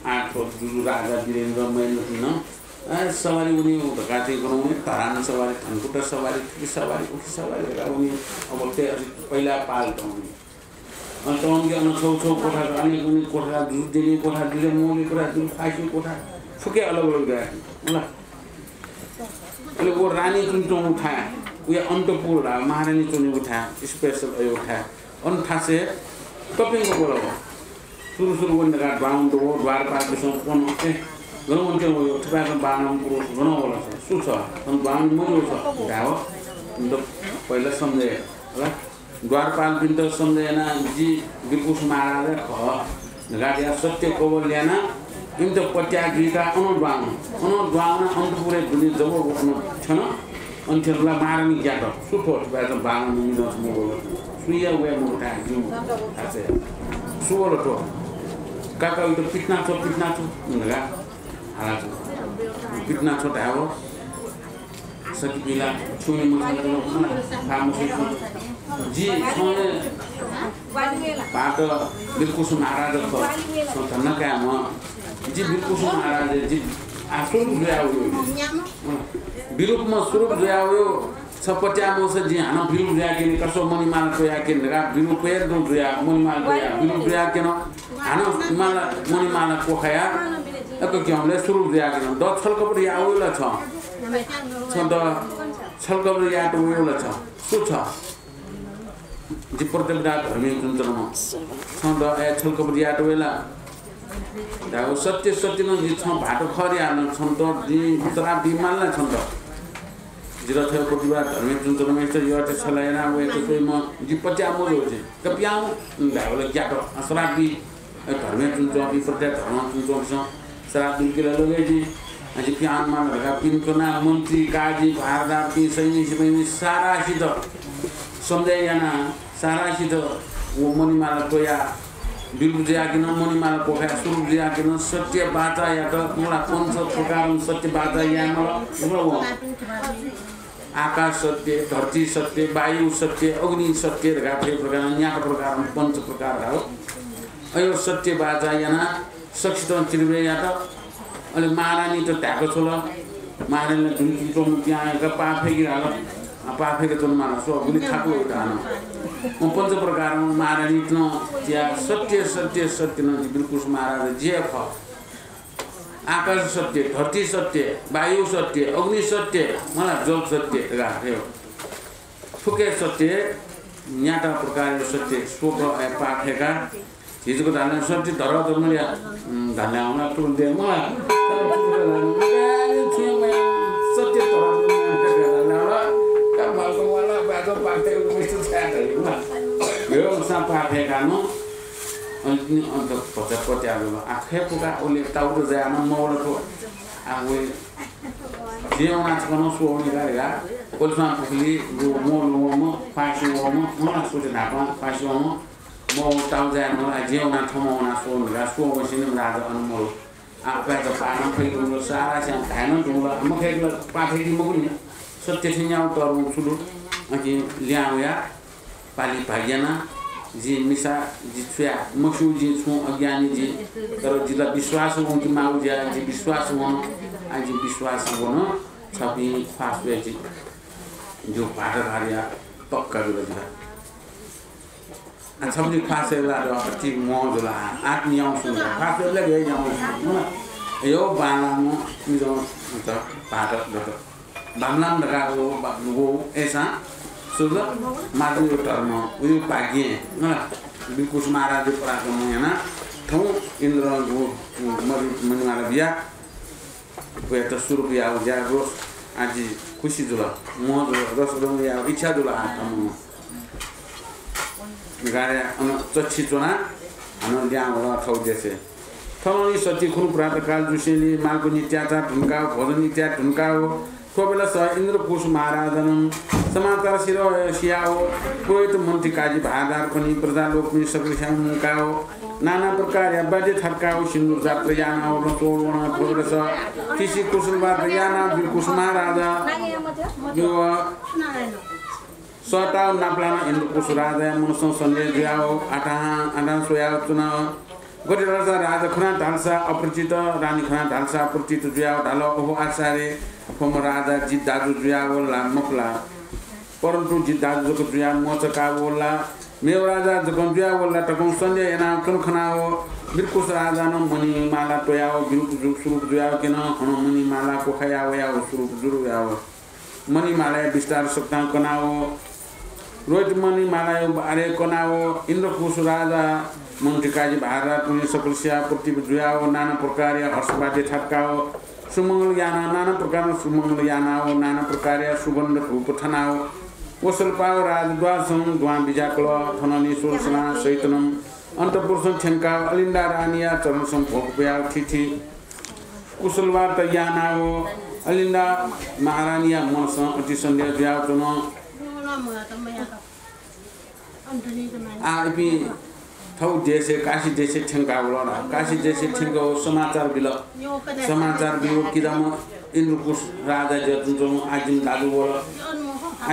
आठो दुरु राजा वीरेन्द्र महेन्द्र थिन सवारी उनी ढकाथे गराउने धरान सवारी धनकुटा सवारी उखी सवारी उनी अब त्यही पहिला पाल टाउने अन्त उनले छौ कोठा अनेक उनी कोठा दिने कोठा दिले मोले कोठा दिने फाइसी कोठा फुके अलग गए होला अहिले वो रानी चुन उठाया उया अन्तपुर महारानी चुन उठाया स्पेशल उठाया अन्ठासे कपिङको बोलाओ सुरु वनगा बाउन्ड हो द्वार पाकेसम कोन ए गरौँ के हो तपाईको बानम पुरुष गनो होला सुछ अनि बाउन्ड मजो छ गाओ अन्त पहिला सम्झे होला द्वारपाल बिन्द सम्झेना जी बिकुस महाराज ख गाडिया सत्य कोवर ल्याना इन्त पत्याग्रीका अनुद्वान अन्तपुरे दुनी जब उठ्नु छैन अन्त्यला महारानी ज्ञात सुठो तपाईको बानम मिनस मोगो सुया वे मोटा जिउ थासे सुवल तो काका उतो पिटना छ नगा हाला पिटना छ ताहो सकी बिला छुने मसँग फामो जी छने पाट बिल्कुल महाराज छ सन्तान का म जी बिल्कुल महाराज जी आसुर जुयायो विरूपमा स्वरूप जुयायो सपट्यामो से जी हाना विरूप जुया के कसो मनिमाल जुया के नगा विरूप पेर दो जुया मनिमाल जुया विरूप जुया के न हाना माला मनिमाल कोखाया एको के हमले स्वरूप जुया के द छलकपरि आउला छ द छलकपरि या त उयोला छ सु छ जी प्रतिबदा धर्मी जुन्तरमा छ द छलकपरि या त वेला दाउ सत्य न जी छ भाटो खरि हाल्न छ त जी तरा बिमालला छ त जिरथय प्रतिबदा धर्मी जुन्तरमा छ यो त छलायना वे त कोइ म जी पट्यामो जो छ कपियाउ दाउले ज्याटो असराबी धर्मी जुन्त बि प्रत्य धर्म जुन्त छ सराबी के लगे जी अझै पियानमा भएका पिन्टोना मन्त्री काजी भारदार पि सैनिक सारासित सम्झाइना सारासित वो मणिमाला टोया बिरुजियाकिन मणिमाला पोखा सुरुजियाकिन सत्य बाचा या त मलाई पंच प्रकार सत्य बाचा या मलाई आकाश सत्य धरती सत्य वायु सत्य अग्नि सत्य रगा प्रकार यहाँका प्रकार पंच प्रकार हो अयो सत्य बाचा याना सक्षित चिरवे या त अनि महारानी त ट्याको छोला महारानीले जुन चोम त्यहाँका पाफेगिराल पाफेको चोम मारा सो गुली थाको उठान म पंच प्रकार महारानी न त्या सत्य सत्य सत्य न बिल्कुल महाराज जे ख आकाश सत्य धरती सत्य वायु सत्य अग्नि सत्य मलाई जल सत्य राख्यो फुके सत्य न्याटा प्रकार सत्य सोप पाफेका हिजोको धान सत्य धर धर्मले धान्या हुन टुल दे मलाई सत्य यो पाफेका न अनि अन्त पचापट्यालो आखे पुका ओले टाउको जान मौलको आवे जेउना छन सोनी गरेगा ओलमा पुखली मोलम फासी मोम मलाई सोचे नापा फासी मोम म टाउ जान मलाई जेउना थमाउना सोनगा सोबसिन राजा अनमोल आफै त पाना फैलो सारा स्याम खान दुला म खेला पाफेकी मगुनी सत्य थिन्याउ तरु सुदु अनि ल्याउया पाली भाग्यना जी मिसा जी छुया मसु जी छु अज्ञानी जी तर जिला विश्वास हो कि माउ जी जी विश्वास हो आज विश्वास हो न छपी फास बेची जो पाटा भारिया पक्का जुल जिला अनि छपी फास ला र अति मजुला आत्मीय सुन फास ले गए यो बालामो मिजो त पाटा दत बामलाम लगाको बाबुगो एसा सुगा मादु टर्म उयो पागे न बिल्कुल महाराज पराको मयाना थौ इन्द्र गो मनिमाला बिया पेट सुरुपिया हो जा रोस आज खुशी जुला म रस रङ या इच्छा जुला आतम गाडे अन चच्छी चोना अन ल्याङ होला थौ देसे थौनी सच्ची खुन प्रात काल जुसेली मालको नित्याचा ढुंका भोजन नित्या ढुंका हो कोबेला स इन्द्रकुश महाराजन समाचार शिरो सियाओ पुरोहित मन्त्री काजी भादार पनि प्रजालोकमी सक्रिया मुकाओ नाना प्रकार या बाजे थर्काओ सिन्दूर जात्र याना हो तोरण पुरस किसी कुशलबाद याना बिल्कुश महाराजा यो सताव नाप्लाना इन्द्रकुश राजा मनसो सन्देह दियाओ आटा सोया चुनाव गोटे राजा खना ढालसा अपरिचित रानी खना ढालसा अपरिचित जुयाओ ढालो ओहो आचार्य फम राजा जित दाजु जुया बोला मकला परन्तु जित दाजु को जुया मोचका बोला मेव राजा जकन जुया बोला टकन संजय एना कन खना हो बिल्कुल राजा न मणि माला टोयाओ बिल्कुल सुरुप जुया केन खन मणि माला को खया वया सुरुप जुरु याओ मणि माला विस्तार सक्ता कनाओ रोज मणि माला अरे कनाओ इन्द्रकुश राजा मन्त्रीकाजी भारत पुनि सकलस्या प्रति जुयाओ नाना प्रकार हर्षवादी ठक्काओ सुमंगल याना नाना प्रकार सुमंगल याना हो नाना प्रकार सुगंध धूप थनाओ वसलपाओ राजद्वार सं द्वा बिजाकल थननी सोलसना सहितनम अंतपुरुषं छंका अलिंदा रानिया चरण सं भोगप्या थिथि कुशलवार त याना हो अलिंदा महारानिया मनस अति संध्या द्याउ तन आइपी थौ देशे काशी देशे ठेंगा बोला काशी देशे ठेंगा समाचार बिल किदम इन्द्रकुश राजा जतुन आजिम दादु बोला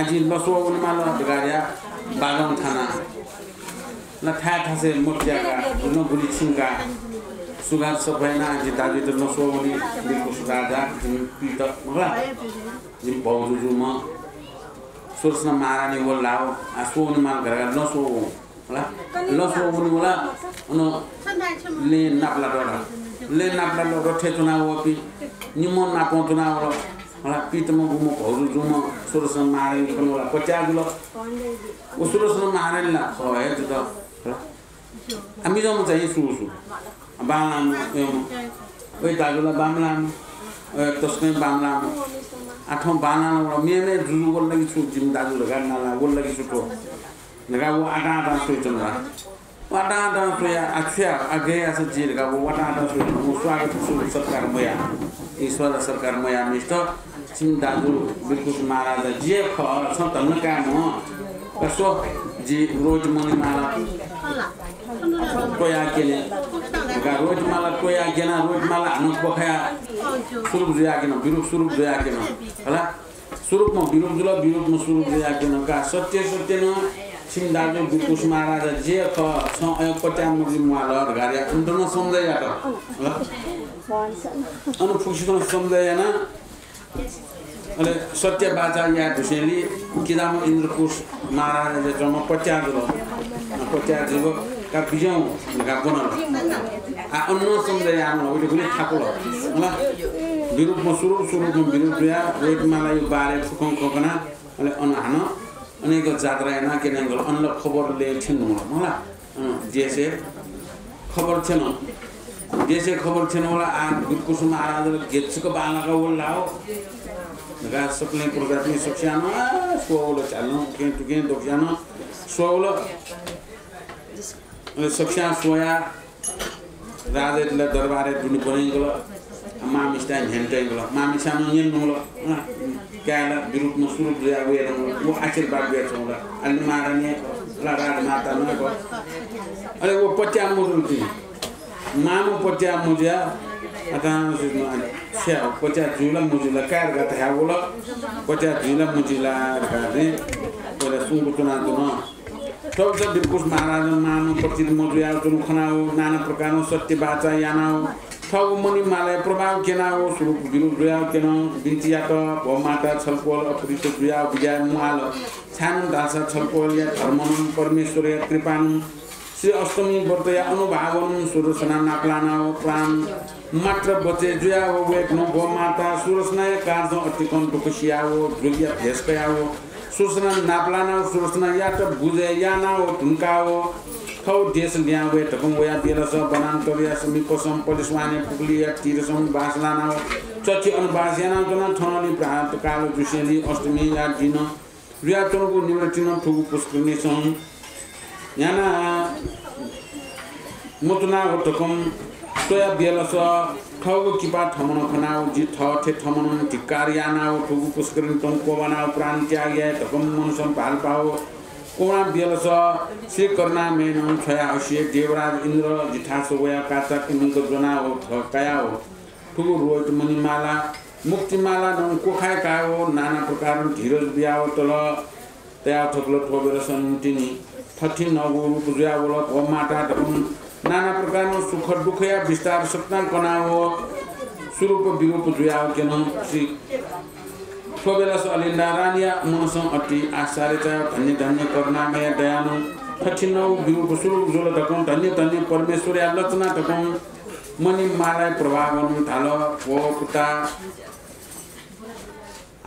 आजिम लसो उनमाल गाडिया बागम थाना ल थासे मोटियाका न गुली छिंगा सुगा सफैना आजि दादु त लसो उनी इन्द्रकुश राजा जिम पित होला जिम बहुजुम सोर्सना महारानी बोलाओ आसो उनमाल गरा लसो होला लसो उनी बोला अन ले नापला डरा ठेचुना वपि निमन नापौचुना होला पितम गुम भौजु जुम सोरसन मारे होला पच्यागुल ओ सोरसन मारे ला खय त हामी जम चाहिँ सुसु बामलाम ओइ दाजुला बामलाम तस्मै बामलाम आठौं बामलाम मेमे जुजु बोल लागि छु जिम दाजु लगा नाला बोल लागि छुटो लगा वो आटा सोइचन वाटाटा सोया अक्षय आगे असं जीर का वो वाटाटा सोया स्वागत सरकार मया ईश्वर सरकार मया मिष्ट सिंह दाजु बिल्कुल महाराज जे ख छ तन्न काम कसो जी रोज मनी माला कोया केले गा रोज माला कोया केना रोज माला अनु बखया सुरुप जुया केन बिरुप सुरुप जुया केन होला सुरुप म बिरुप जुल बिरुप म सुरुप जुया केन का सत्य सत्य न सिंह दाजु बिल्कुल महाराज जे ख छ पट्या मुजी माला गारिया उन्दन सम्झाइ आट होला अनु फुसिन सम्झाइ न अले सत्य बाजा या दुसेली किदाम इन्द्रकुश महाराजले जम पट्या जुल पट्या जुल का बिजौ का बनल आ अन्न सम्झाइ आम ओले गुले थाकुल होला बिरुप म सुरुप सुरुप म बिरुप या रोज माला यो बारे फुकं कोकना अले अन हान अनेक जात्रा ना के नंगल अन्न खबर ले छिन होला जेसे खबर छैन जेसे खबर छैन होला आ बिल्कुल महाराजले गेचको बालाका वलाओ गा सकले प्रजाति सक्षानो सोलो चाल्नु के टुके दोक्यानो सोलो सक्षा सोया राजेले दरबारे दुनी बनेगल मामिस्टा हेन्टेगल मामिसानो येनुल क्याला बिरुप म सुरुप जुया वेर वो आशीर्वाद बेचौला अनि महारानी राज माता नको अरे वो पट्या मुजुलती मामु पट्या मुजिया अता छ्या पट्या जुला मुजिला कार गत हावला पट्या जुला मुजिला गादे ओले सुंगु तुना तुना तब बिल्कुल महाराज मामु पट्या मुजिया तुनु खनाउ नाना प्रकारको सत्य बाचा यानाउ ठग मनि मालय प्रभाव केनाउ सुरुप बिरुप जुया केन बिन्तिया त भमाता छलपोल अपरित जुया विजय मुआल छानु दासा छलपोल या धर्मनु परमेश्वर या कृपानु श्री अष्टमी व्रत या अनुभावन सुरसना नाप्लाना प्राण मात्र बचे जुया हो वेक न भमाता सुरसना या कार्ज अतिकन दुखसिया हो जोगिया भेसकया हो सुरसना नाप्लाना सुरसना या त बुझे याना हो ढुंका हो खौ देश ल्यावे तकम वया बेलस बनान्तर या समीपसम पलिसवाने पुगली या तिरसम बासलाना चची अनबासियाना जना थनली प्रात कालो जुसेली अष्टमी या दिन रियातनको निवृत्तिन ठुगु पुष्करनी सन याना मुतना तकम तोया बेलस ठगु किपा थमन खनाउ जि थे थमन धिक्कार याना ठुगु पुष्करनी तंको बनाउ प्राण त्याग्या तकम मनसम भाल पाओ कोणा बेलस श्री कर्णा मेन छया अशिय देवराज इंद्र जिठासो वया काचा किमको जना हो कया हो ठुगु रोज मणिमाला मुक्तिमाला न कोखाय का हो नाना प्रकार धीरज बियाव तल तया थकलो ठोबेर सन्तिनी थथि नगु पूजा बोल माटा नाना प्रकार सुख दुख या विस्तार सत्ता कना हो स्वरूप विरूप जुया केन श्री ठोबेर अलिन्दा रानिया मनसं अति आचार्य धन्य धन्य करुणामय दयालु थथि नौ विरूप स्वरूप जोल तकं धन्य धन्य परमेश्वर या लचना तकं मणि मालाय प्रभावन थाल वो पुता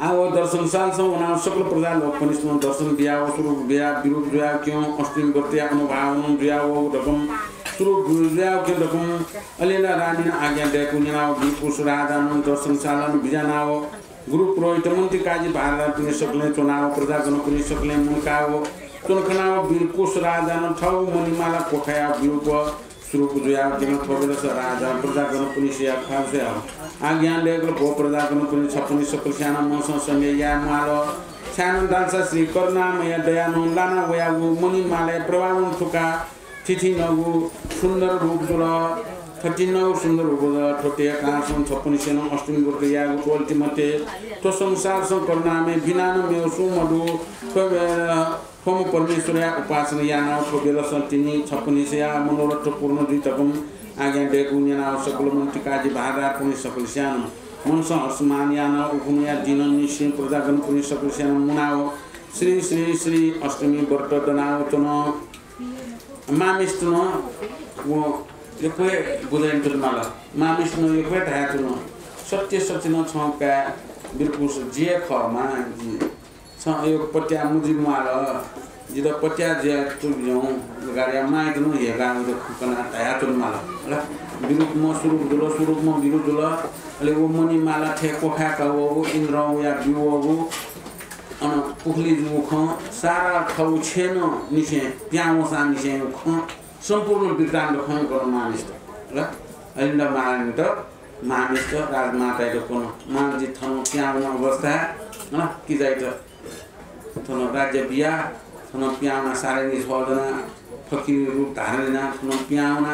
आओ दर्शन सालसं उना सकल प्रजा लोक पनिस्म दर्शन बिया स्वरूप बिया विरूप जुया क्यों अष्टमी व्रत अनुभावन जुया वो तकं स्वरूप जुया के तकं अलिन्दा रानी आज्ञा देकु निनाव विपुष राजान दर्शन सालन बिजानाव गुरु पुरोहित मंत्री काजी भारत पुनि सकले चुनाव प्रजागण पुनि सकले मुकाओ चुनखनाव बिरकुश राजान ठौ मणिमाला कोखया विरूप स्वरूप जुया दिन ठोबेर राजा प्रजागण पुनि सिया खासे आज्ञा लेगल भो प्रजागण पुनि छपुनि सकल स्याना मस संगे या माल स्यान दालसा श्री करुणामय दयानु लाना वयागु मणिमाले प्रभावन ठुका तिथि नगु सुन्दर रूप जुल 39 सुन्दर उपदा ठोटिया कासम छप्पनी सेनो अष्टमी व्रत यागु कोल्टी मते तो संसार सं करुणामे बिनान मेसु मधु होम परमेश्वर या उपासना याना ठोबेर सन्तिनी छप्पनी सेया मनोरथ पूर्ण दितकम आज्ञा देगु न्याना सकल मन्त्री काजी भारत पुनि सकल स्यान मनस अस्मान याना उपुनिया दिन निश्चय प्रजागण पुनि सकल स्यान मुनाओ श्री श्री श्री अष्टमी व्रत दनाओ तन मामिष्टन वो यो कोही बुझाइन तुल माला मामिष्टन यो कोही थाहा तुल सत्य सचिन छका बिल्कुल जे खमा छ यो पट्या मुजी माला जिद पट्या जे तुल जौ गाडिया माइदनु हेगा उद खुकना थाहा तुल माला ल बिरुप म स्वरूप म बिरुप दुल अले वो मनि माला थे कोखा का वो इन्द्र या बिवो अन पुखली जु ख सारा खौ छेन निसे प्याउ सा निसे ख सम्पूर्ण वृत्तान्त खङ गर्न मानिष्ट ल अहिले मानिष्ट मानिष्ट राजमाताको कोन मानजी थनु प्याउन अवस्था ल कि जाइत थनु राज्य बिया थनु प्याउन सारे नि छोडना फकिर रूप धारण थनु प्याउन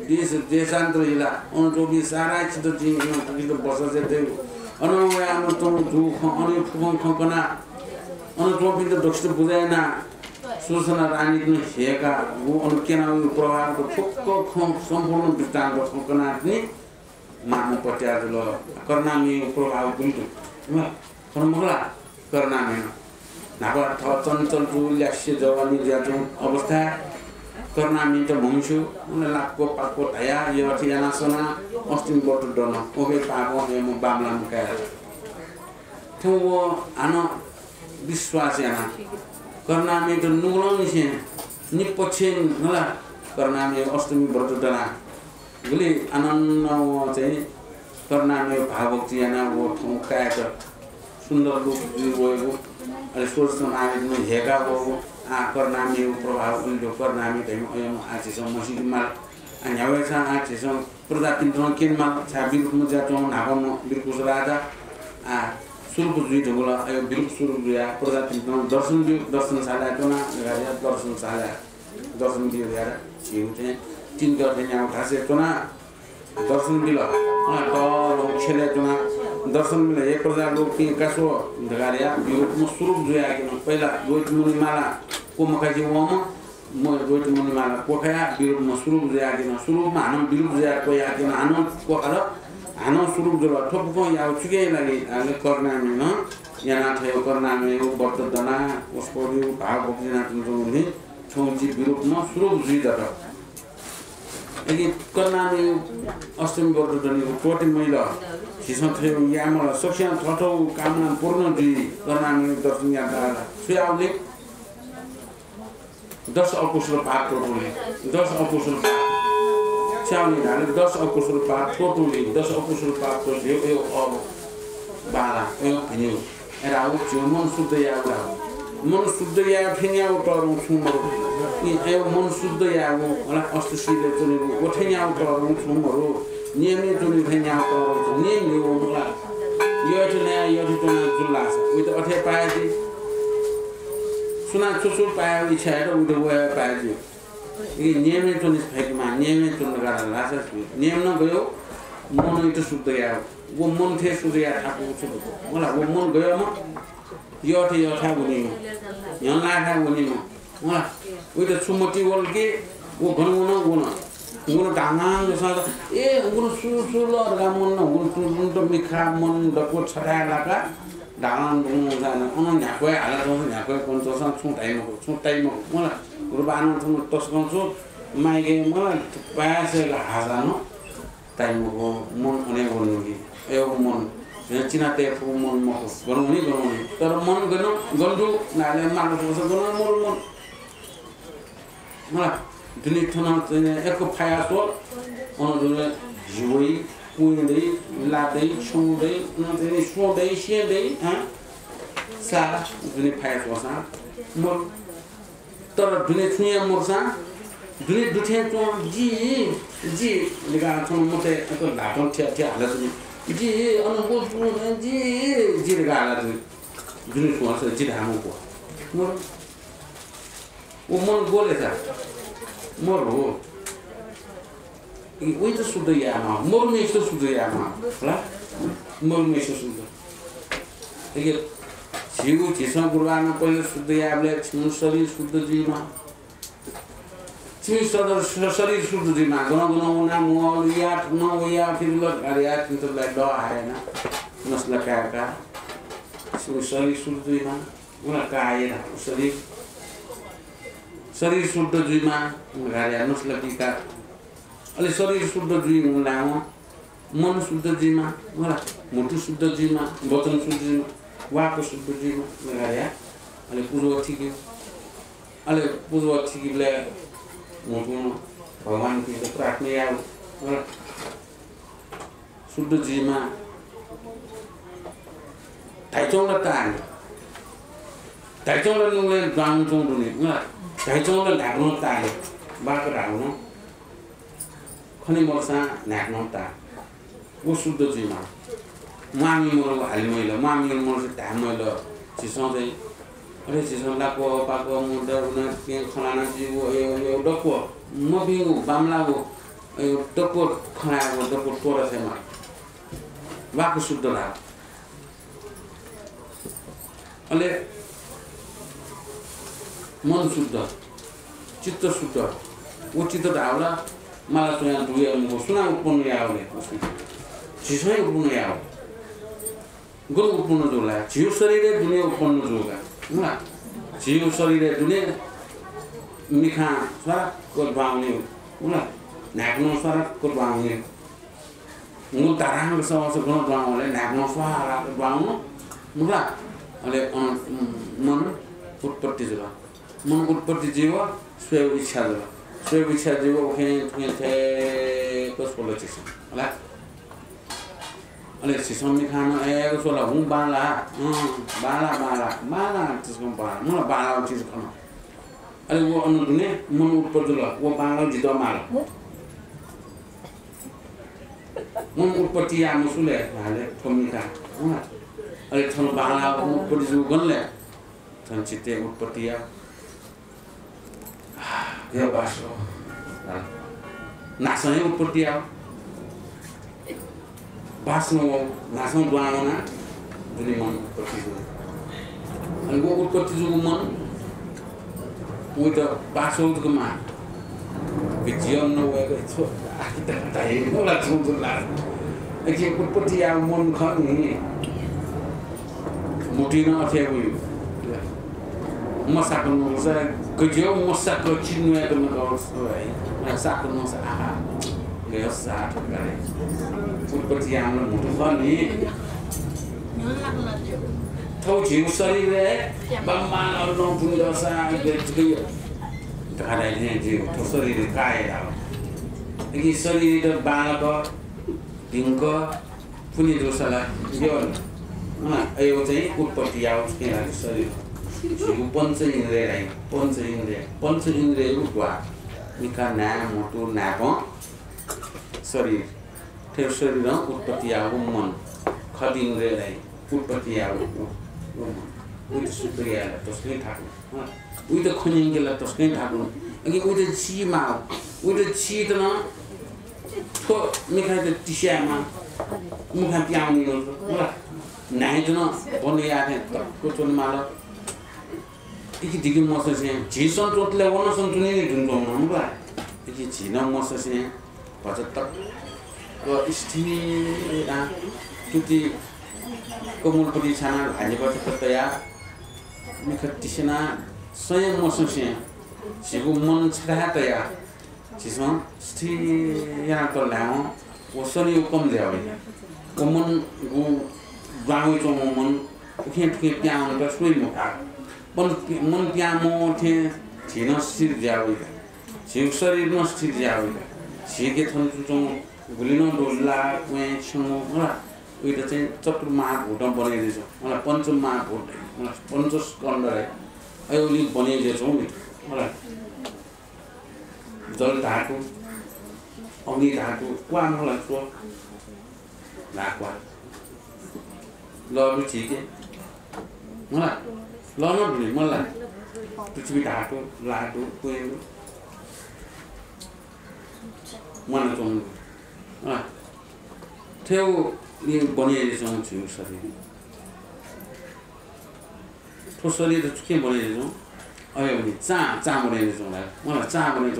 देश देशान्तर इला अन जो बि सारा छिटो जिन किलो वर्ष जते अनया अन तो जो अनि फुङ खकना अन जो बि त दक्ष बुझाएना सूचना रानी पनि हेका वो अन केना प्रभावको ठुक्क खङ सम्पूर्ण वृत्तान्त खकना पनि मानव पट्याजल कर्णामी प्रभाव गुल्टु म मगला कर्णामी नाबा थ चञ्चल जुल्यास्य जवानी ज्याजो अवस्था कर्णामी त भुम्छु उन लापको पाको धया यो थियाना सना अस्टिन बटु डन ओबे पाको हेम बामला मुका थो आन विश्वास याना कर्णामी त नुगलौं छे निपछेन नला कर्णामी अष्टमी बटु डना गुली आनन्द चाहिँ कर्णामी भावभक्ति याना वो ठुकाए त सुन्दर रूप गएको अनि सोचमा आएको हेगा गएको आ कर्णामी प्रभाव उल्टो कर्णामी धैम अयम आछिस मसिमा अनि हवेछ आछिस प्रजाति ड्रन किनमा छाबि मुजाटो नागम बिरकुस राजा आ सुरुको जुइ ढोला अयो बिरुक सुरु गया प्रजाति दर्शन शाला टोना गया दर्शन दियो यार छिउ चाहिँ तीन गर्ने यहाँ खासे टोना दर्शन बिल त खेले टोना दर्शन मिले एक प्रकार लोग की कसो ढगारिया बिरुक म सुरुक जुया कि पहिला गोट मुनि माला कोमकाजी वम म गोट मुनि माला कोखया बिरुक म सुरुक जुया कि सुरुक मा हानो बिरुक जुया कोया कि हानो कोखर हानो सुरुक जुला ठोपको या चुके लागि आले कर्णामी न याना थयो कर्णामी बट दना उसको भाव भक्तिना तुनि छोजी बिरुक म सुरुक जुइ दर यदि कर्णामी अष्टमी बट दनी कोटि महिला हिसन थियो यामला सक्षम थठौ कामना पूर्ण दि कर्णामी दर्शन यादा सुयाउले 10 अकुशल पाप टोटोले 10 अकुशल चाउनी हाले 10 अकुशल पाप टोटोले 10 अकुशल पाप तो यो अब बाला यो भनियो एरा उ जो मन शुद्ध याउला मन शुद्ध या फेन्या उतरौ छुमरो यो मन शुद्ध याउ होला अष्टशीले चुने ओठेन्या उतरौ छुमरो नियमित जुन फेन्या उतरौ नियम यो होला यो तो जुल्लास उइ त अठे पाएजी सुना चुचुर पाए इच्छा हेर उडे गयो पाएजी यी नियमित जुन फेकमा नियमित जुन गरेर लासा नियम न गयो मन इतो शुद्ध या वो मन थे शुद्ध या थाको छु मलाई वो मन गयो म यो था बुनि यहाँ लाखा बुनि म मलाई उइ त छुमटी वल के वो गुन डांगाङ जसा ए गुन सुल र मन गुन त मिखा मन दको छडा लाका डांगाङ गुन जान अन न्याको हाला त न्याको कोन जसा छुटाइम मलाई रुबान थम तस्कन्छु माइगे मलाई पासे हाजानो टाइमको मन हुने गर्नु कि ए मन चिना ते मन म गर्नु तर मन गर्नु गल्दु नाले मार्नु पर्छ गर्नु मन मलाई दुनी थना एक फाया तो अन जुई कुइदै लादै छुदै नदिने सोदै सेदै ह सा दुनी फाया तो सा मोर तर दुनी छुया मोरसा दुनी दुथे तो जी लिगा थन मते तो लाटन ठ्या हाले जी अन बोल जी लिगा हाले दुनी को छ जी धामो को मोर ओ मन गोले था मोर हो उइ त शुद्ध यामा मोर में त शुद्ध यामा ल मोर में शुद्ध एके जीव जिसमा गुरुआमा पहिले शुद्ध याबले शरीर शुद्ध जीवमा शरीर शुद्ध जीवमा गन मोल या न या फिर गरिया त ला ड आएन नस्ल काका शरीर शुद्ध जीवमा उना काए शरीर शुद्ध जीवमा गरिया नस्ल टीका अलि शरीर शुद्ध जीव लामो मन शुद्ध जीवमा होला मुटु शुद्ध जीवमा वचन शुद्ध जीवमा वाको शुद्ध जीवमा गरिया अलि पूर्व ठिक्यो अलि पूर्व ठिकले मुटु भगवान की प्रार्थना या होला शुद्ध जीवमा ताइचौला तान ताइचौला नुले गाउँ चौँडुने होला ताइचौला लाग्नु ताले बाको ढाउनु खनि वर्षा न्याक्नु ता वो शुद्ध जीमा मामी मोर हाली मैला मामी मोर ढा मैला चिसो चाहिँ अरे चिसो लाको पाको मुडा उना के खलाना जी वो यो डको मबिङु बामलागो यो डको खलागो डको तोरा छैमा बाको शुद्ध ढा अले मन शुद्ध चित्त शुद्ध वो चित्त ढाउला मलाई त यहाँ दुई म सुना उत्पन्न याउने चिसो उत्पन्न याउ गुरु उत्पन्न जोला जीव शरीर दुनिया उत्पन्न जोगा ना जीव शरीर दुनिया मिखा सारा को बाउने ना नाग्नो सारा को बाउने मु ताराङ समस्या गुण बाउने नाग्नो सारा को बाउनु मुला अले मन उत्पत्ति जोला मन उत्पत्ति जीव स्वयं इच्छा जोला स्वयं इच्छा जीव ओखे थे कस पोलिटिक्स होला अले सिसम खाना ए सोला हूं बाला त्यसको बाला म बाला चीज खाना अले वो अनु दुने मन उत्पत्ति ल वो बाला जितो माल मन उत्पत्ति या मुसुले हाले थोमिका होला अले थन बाला उत्पत्ति जु गनले थन चिते उत्पत्ति या यो बासो नासने उत्पत्ति या बासनो नासनो द्वाना जुनि मन उत्पत्ति जु अनि वो उत्पत्ति जु मन वो त बासो को मा विज्ञान न वेको छ दाइ होला जुला एके उत्पत्ति या मन खनि मुटिन अथेको मसाको नसा कजो मसाको चिन्नु त म गर्छ है मसाको नसा आहा गयो साथ गरे उत्पत्ति हाम्रो मुटु पनि थौ जीव शरीर बम्मा अरु पुरसा गयो धाराले जीव थौ शरीर काय आयो कि शरीर बालक दिनको पुनि दोसला यो अयो चाहिँ उत्पत्ति आउँछ के लागि शरीर जीव पंच इंद्रिय रूपवा निका नाम मोटो नाप शरीर थियो शरीर उत्पत्ति आगो मन खद इंद्रियलाई उत्पत्ति आगो उही सुप्रिया तस्कै थाक्नु उही त खनिङकेला तस्कै थाक्नु अघि उही त छिमा उही त छि त न थो मिखा त टिस्यामा मुखा प्याउने गर्छ होला नाइ त न बन्ने आथे कोचोन माल इकी दिगि मससे झिसन टोटले वन सन्तुने नि दुन नमुला इकी झिन मससे 75 को स्थिरा तुति कोमलपति छाना हालेबाट तया मिखतिसना स्वयं मससे छिगु मन छरा तया छिसन स्थिरा त लामो वसनी कम ल्यावे कोमन गु गाउँ चोम मन उखे ठुके प्याउन त सोइ मुखा मन प्यामो थे छिन स्थिर जावे छिउ शरीर न स्थिर जावे छिके थन चुचो गुलिन डोजला क्वे छमो होला उही त चाहिँ चतुर महाभूत बनाइदिन्छ मलाई पंच महाभूत मलाई पंच स्कन्द रे अयोली बनाइदिन्छ नि मलाई जल धातु अग्नि धातु क्वा मलाई सो लाक्वा लरु छिके मलाई लनो पनि मलाई पृथ्वी धातु लाटु कोइनु मन चोनु थेउ नि बनिएछ छिउ शरीर ठो शरीर त के बनिएछ अयो नि चा बनिएछ मलाई चा बनिएछ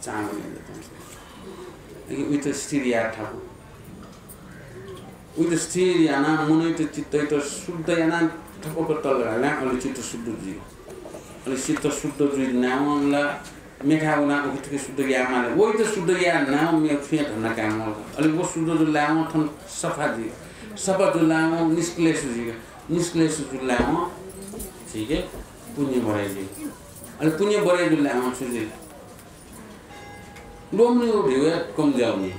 चा बनिएछ अनि उही त स्थिर या ठाकु उही त स्थिर या ना मनै त चित्त त शुद्ध या ना ठपको तलला अलि चित्त शुद्ध जी अलि चित्त शुद्ध जी नामला मेठा उनाको ठिकै शुद्ध या माले वही त शुद्ध या नाम मे फेट हना काम अलि वो शुद्ध जो लामो थन सफा जी सफा जो लामो निष्क्लेश जी लामो ठीक है पुण्य भरे जी अलि पुण्य भरे जो लामो सुजी लोमनी उठ्यो कम जाउने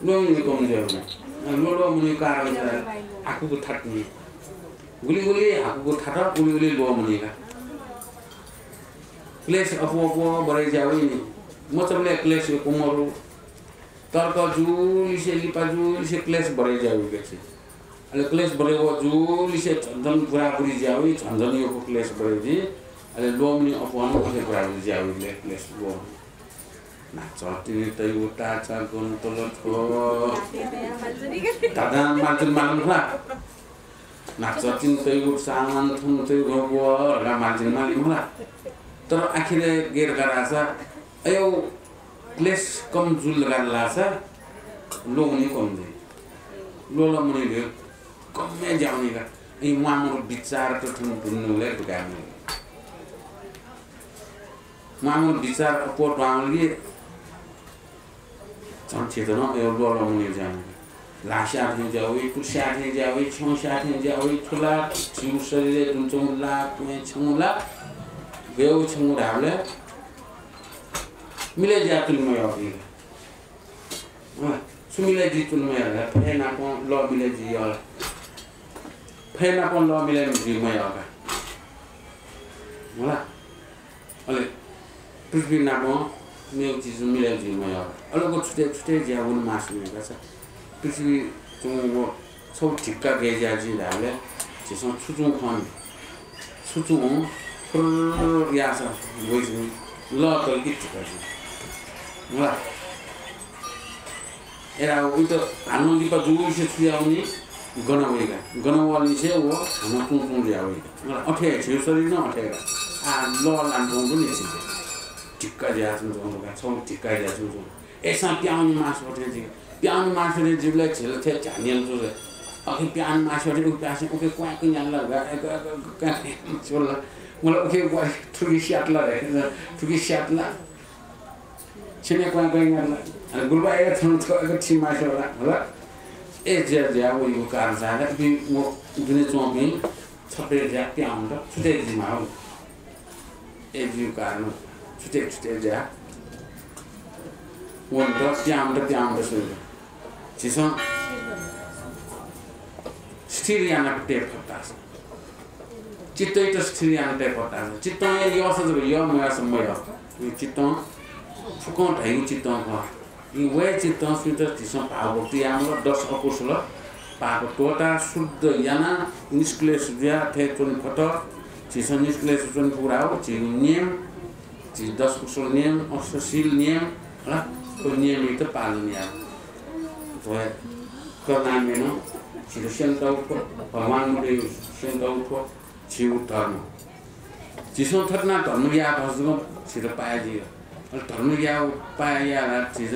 लोमनी कम जाउने लोमनी कारण आकुको थाट्ने गुली आकुको थाटा गुली लोमनीका क्लेश अपो बरे जावी मचले क्लेश कुमरु तर्क जुलिसे लिपाजुलिसे क्लेश बरे जावी केछि अले क्लेश बरे वो जुलिसे झन्झन पुरा पुरी जावी झन्झन यो क्लेश बरे जी अले लोमनी अपन के पुरा जावी क्लेश वो ना चलती तै उता चा गुन तल थो दादा माजुन मालुम खा ना चलती तै उत सामान थुन तै गो रा माजुन मालुम खा तर आखिरे गेर गरासा अयो क्लेश कम जुल गरासा लोमनी कम दे लोला मुनि दे कम में जाउने का ई मामु विचार त थुन बुन्नुले गाने मामु विचार अपोट वांगली चेतना यो लोला मुनि जाने लाशा थे जावे पुषा थे जावे छोशा थे जावे ठुला छिउ शरीर दुचौला पुए छमुला बेउ छमु रावले मिले जातुल मय अबि सुमिले जितुल मय फेना को ल मिले जि य फेना को ल मिले जि मय अगा होला अले पृथ्वी नामो मेउ चिज मिले जि मय अलगो छुटे ज्याउन मासु गछ पृथ्वी जुङो सौ ठिक्का गेजा जि रावले जिसो छुजुङ खन छुजुङ फुल यासा गोइजु ल त किटका जि होला एरा उतो हानु दिपा जुइसे छुयाउनी गनवाली से वो हम तुङ ल्याउ मलाई अठे छिउ शरीर न अठेगा आ ल लान्थौ पनि छ ठिक्का ज्याछु जोगा छौ ठिक्का ज्याछु जो एसा प्याउनी मास अठे जि प्याउनी मास रे जिबले छेल थे चानियल जो अखि प्याउनी मास रे उपासे ओके क्वा किन लगा छोला मलाई ओके गरे ठुकी स्याटला रे ठुकी स्याटला छिने क्वा किन लगा अनि गुलबा ए थन एक छिमा होला ए ज्या वो यो कार जागा बि म दुने चोपी छपे ज्या प्याउन र छुटे जिमा हो ए जिउ कार छुटे ज्या वन र प्याउन र सो छिसो स्थिरियाना टेप फटास चित्तै त स्थिरियाना टेप फटास चित्तै यो असज यो मया समय यो चित्त फुको ढाइ चित्त ख इ वे चित्त सुत छिसो भावभक्ति आमल 10 अकुशल पाको टोटा शुद्ध याना निष्क्लेश ज्या थे चुन फट छिसो निष्क्लेश चुन पुरा हो छि नियम छि 10 कुशल नियम अष्टशील नियम ह को नियम त पालन या तो करना में न छिसो सेन्टौ भगवान मुले सेन्टौ को छिउ धर्म छिसो थर्ना धर्म या भजगो छिरो पाए जी धर्म या पाया चीज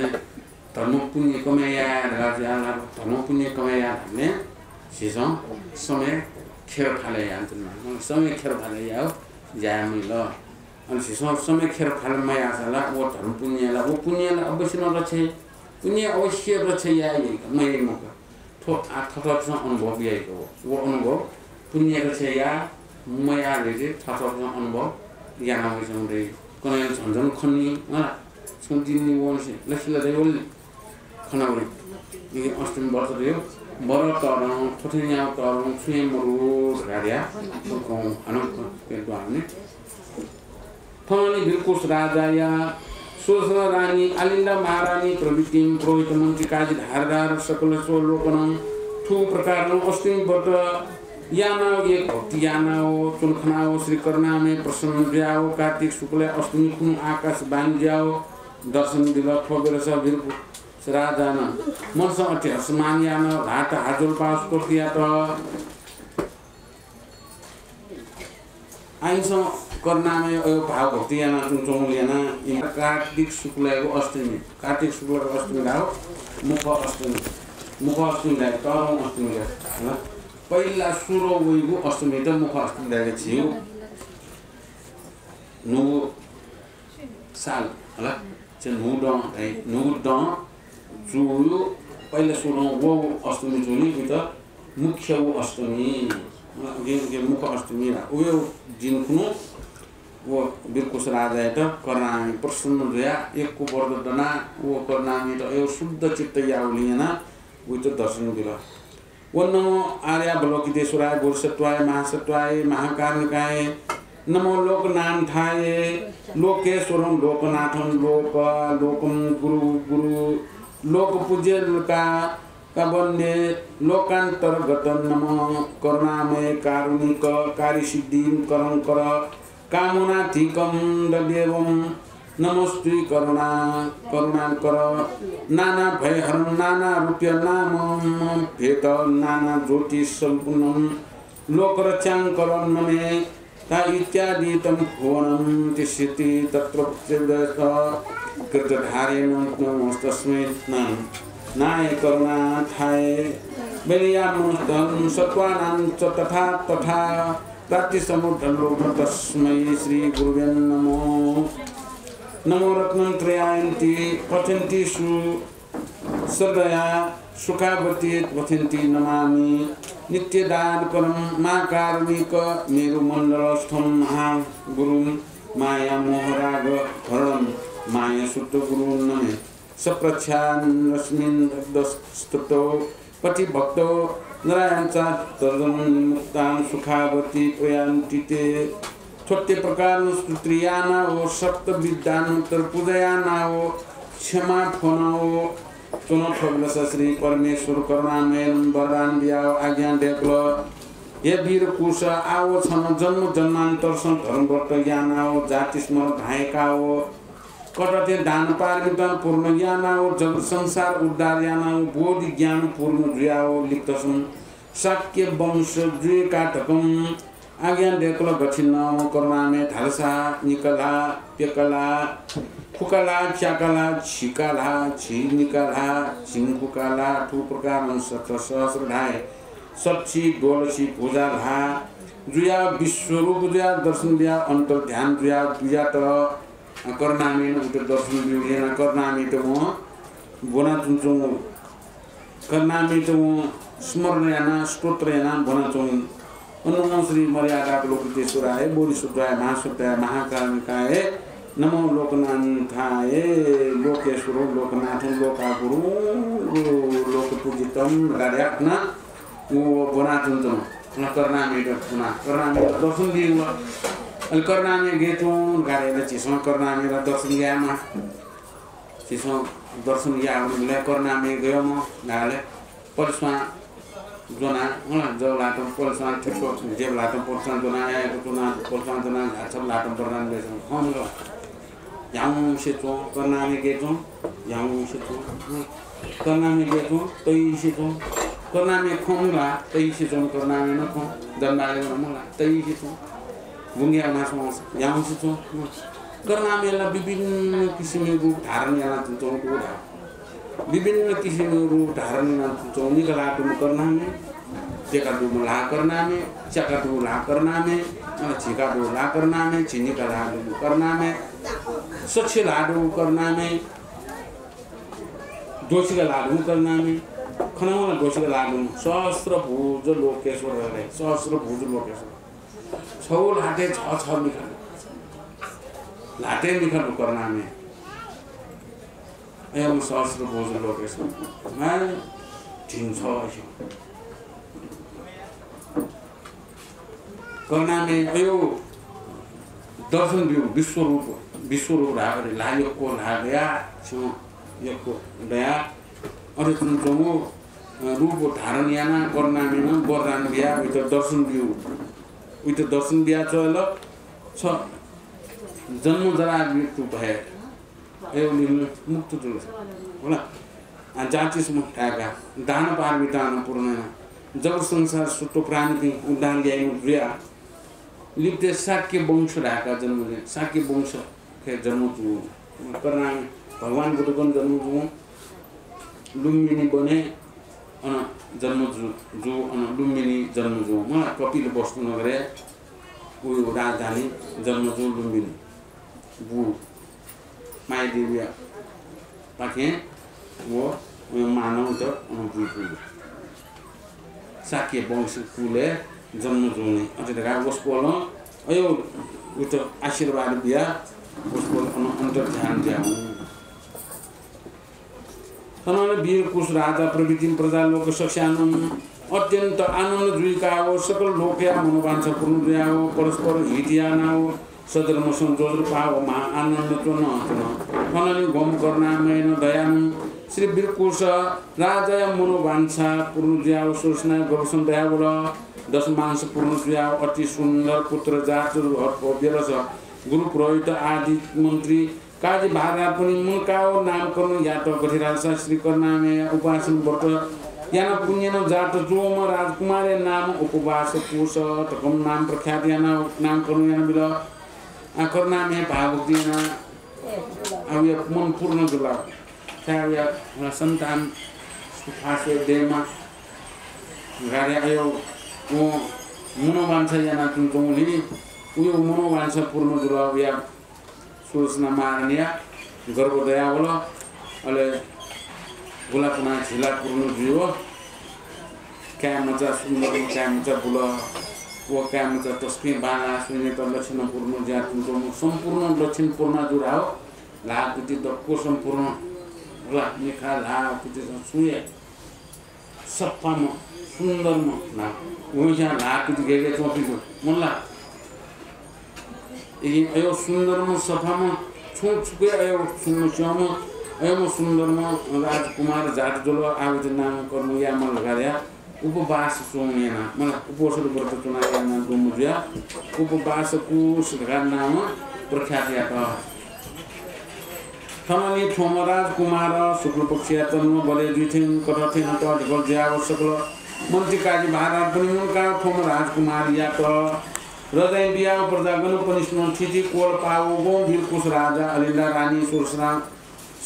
धर्म पुण्य कमाया राजा धर्म पुण्य कमाया ने सीजन समय खेर फाले या समय खेर फाले या जामी ल अनि सीजन समय खेर फाले माया साला वो धर्म पुण्य ला अवश्य न रछे पुण्य अवश्य रछे या मय मक थो थथस अनुभव याको वो अनुभव पुण्य रछे या माया रे थथस अनुभव या नभइ सन्दै कने झन्झन खन्नी होला सुन्दिनी वनसे लखिला देवल खनाउरी यो अष्टमी वर्ष दियो बर तरङ थोथिया तरङ सुयमरु राडिया को अनन्त के द्वारने फनी बिल्कुस राजाया सुसरा रानी अलिन्दा महारानी प्रभृति पुरोहित मन्त्री काजी धारदार सकल सोलोकन ठू प्रकारनो अष्टमी व्रत याना एक भक्ति याना हो चुनखना हो श्री करना में प्रसन्न जाओ कार्तिक शुक्ल अष्टमी कुन आकाश बान जाओ दर्शन दिला ठोबेर सब बिल्कुल राजान मनस अति असमान याना घाट हाजल पास को किया त आइसो करना में भाव भक्ति याना चुनचौल याना कार्तिक शुक्ल को अष्टमी कार्तिक शुक्ल को अष्टमी राहो मुख अष्टमी लाई तरङ अष्टमी हैन पहिला सुरो वइगु अष्टमी त मुख अष्टमी लागेको थियो नु साल होला चाहिँ नु ड जुयो पहिला सुरो वो अष्टमी जुली त मुख्य वो अष्टमी के मुख अष्टमी रा उयो दिन कुनु वो बिरकुस राजा त करनामी प्रसन्न दया एकको वर्धना वो करनामी त यो शुद्ध चित्त याउलिना उयो त दर्शन दिला वन्नो आर्या बलोकितेश्वराय गुरुसत्वाय महासत्वाय महाकारुणिकाय नमो लोकनाथाय लोकेश्वरं लोकनाथं लोकं गुरु लोकपूज्य कावन्ये लोकांतर्गत नमः करुणामय कारुणिक कार्यसिद्धिं करंकर कामनाधिकं ददेवं नमस्ते करुणाकर नाना भयहरं नाना रूप्य नाम भेद नाना ज्योतिष संपूर्णं लोकरक्षांकरं नमे ता इत्यादि तम भुवनं तिष्ठति तत्र कृतधारेण नमस्तस्मै नाय करुणाथाय बलियामनुष्टं सत्वानां च तथा प्रातिसमुद्धं तस्मै श्री गुरुवे नमो नमो रत्नत्रयान्ति पठन्ति श्रद्धया सुखावती पठन्ति नमामि नित्यदानकरं मा कारुणिक मेरुमण्डलस्थं महागुरुं माया मोहराग हरणं माया सुतगुरुं नमे सप्रच्छान्नस्मिन् स्तुतो पतिभक्तो नरायणचा तर्जन्मुक्तां सुखावती प्रयान्ति ते छोटे प्रकार स्त्रियाना हो सप्त विद्यानंतर पूजयाना हो क्षमा फोनाओ चुनो ठोगलस श्री परमेश्वर करुणामय वरदान दिया आज्ञा देखलो ये वीर कुश आओ छन जन्म जन्मांतर सं धर्मव्रत ज्ञान आओ जाति स्मर भाएका हो कटते दान पारमितन पूर्ण ज्ञान आओ जग संसार उद्धार ज्ञान आओ बोधि ज्ञान पूर्ण जुयाओ लिप्तसं शाक्य वंश जुए काटकम आज्ञा देखलो गठिन करुणामय धारसा निकला पेकला फुकला च्याकला छिकला छिनिकला छिंकुकला ठू प्रकार सहस्र ढाय सच्ची डोलसी पूजा धा जुया विश्वरूप जुया दर्शन दिया अंतर ध्यान जुया पूजा त करुणामय उठ दर्शन दिया करुणामय त म बोना चुन्चु करुणामय त म स्मरण याना स्तोत्र याना बोना चुन नमो श्री मर्यादा लोकेश्वराय बोधिसत्वाय महासत्वाय महाकारुणिकाय नमो लोकनाथाय लोकेश्वर लोकनाथ लोकागुरु लोकपूजितम राध्यात्मा वो बनाचुन्तम करुणामय करुणामय दर्शन दिनु अलि करुणामय गेतौँ गाडेर चिसो करुणामय दर्शन गयामा चिसो दर्शन गया करुणामय गयो म गाले परसमा जोना जब लाटो पोलसा ठिको जेब लाटो पोलसा जोना आएको जोना पोलसा जोना सब लाटो प्रदान बेसम हम ल याउ सेतो करुणामय गेतौँ याउ सेतो करुणामय गेतौँ तै सेतो करुणामय खमला तै सेतो करुणामय न खम दन्दाले मला तै सेतो बुंगिया मासो याउ सेतो करुणामयला विभिन्न किसिमको रूप धारण गर्न चुन्छौँ विभिन्न किसिमको रूप धारण गर्न चुन्छौँ निकलाटो करुणामय टेकाटो ला करुणामय च्याकाटो ला करुणामय छिकाटो ला करुणामय छिनिका लाडो करुणामय स्वच्छ लाडो करुणामय दोषीका लाडो करुणामय खनाउला दोषीका लाडो सहस्र भुज लोकेश्वर रे सहस्र भुज लोकेश्वर छौ लाटे छ निकाल लाटे निकाल करुणामय एवं सहस्र भुज लोकेश्वर मा ठिन छ करुणामय अयो दर्शन दियो विश्वरूप रागले लायकको लागया छ यको दया अरे तुमको रूप धारण याना करुणामय वरदान दिया उत दर्शन दियो उत दर्शन दिया चल छ जन्म जरा मृत्यु भए एवं मुक्त जुल होला जाति मुक्ताका दान पारमितान पूर्ण जब संसार सुतो प्राणी उद्धार ल्याइनु जुया लिप्ते शाक्य वंश ढाका जन्मले शाक्य वंश के जन्म जु करुणामय भगवान बुद्धको जन्म जु लुम्बिनी बने अन जन्म जु अन लुम्बिनी जन्म जु म कपिल वस्तु नगरे उयो राजधानी जन्म जु लुम्बिनी बु माइदेवी पाके वो मानव त अन बुपु शाक्य वंश कुले जन्म जुने अझै उसको अयो उत आशीर्वाद दिया उसको अंतर ध्यान दिया तनले वीर कुश राजा प्रवृत्ति प्रजा लोक सस्यानम अत्यंत आनंद जुइका हो सकल लोकया मनोवांछा पूर्ण जुया हो परस्पर हितिया ना हो सधर्म संजोग पाव महा आनंद चुन फननि गम करना मैन दयानु श्री वीरकुश राजा मनोवांछा पूर्ण जुया हो सोचना गर्सन दया बोला 10 मांस पूर्ण जुया अति सुंदर पुत्र जात व्यरस गुरु पुरोहित आदि मंत्री काजी भागा पनि मुकाओ नामकरण या त गठिराजा श्री कर्णामे उपासन व्रत याना पुण्यन जात जोम राजकुमारे नाम उपवास पुष तकम नाम प्रख्यात याना नामकरण याना बिल कर्णामे भागुदिना अब यो मन पूर्ण जुला साया सन्तान सुखासे देमा गारे आयो ओ मनोवांछा याना तुमजोली उयो मनोवांछा पूर्ण जुला या सोचना मारनिया गर्भदया बोला अले गुलाबना झिला पूर्ण जुयो क्या मजा सुन्दर क्या मजा बुला वो क्या मजा तस्के बाना सुने त लक्षण पूर्ण ज्या तुमको सम्पूर्ण लक्षण पूर्ण जुराओ लाकुति दक्को सम्पूर्ण ला निखा लाकुति सुए सप्पाम सुन्दरम ना उइसा लाकुति गेगे चोपिको मुल्ला अयो सुन्दरम सफामा छुके अयो सुन्नुश्याम अयो सुन्दरम राजकुमार जात जलो आवेद नाम कर्म या मन लगाया उपवास सोमेना मन उपोषण व्रत चुनाया नाम दुमुजिया उपवास कुश नाम प्रख्यात या त थमनी थोमराज कुमार शुक्ल पक्षिया तन्म बले दुथिन कथथिन त ढगल ज्या आवश्यक मन्त्री काजी महाराज पनि मुका थोमराज कुमार या त हृदय बिया प्रजागण पनिष्ण थिति कोल पाओ गो वीरकुश राजा अलिंदा रानी सुरसरा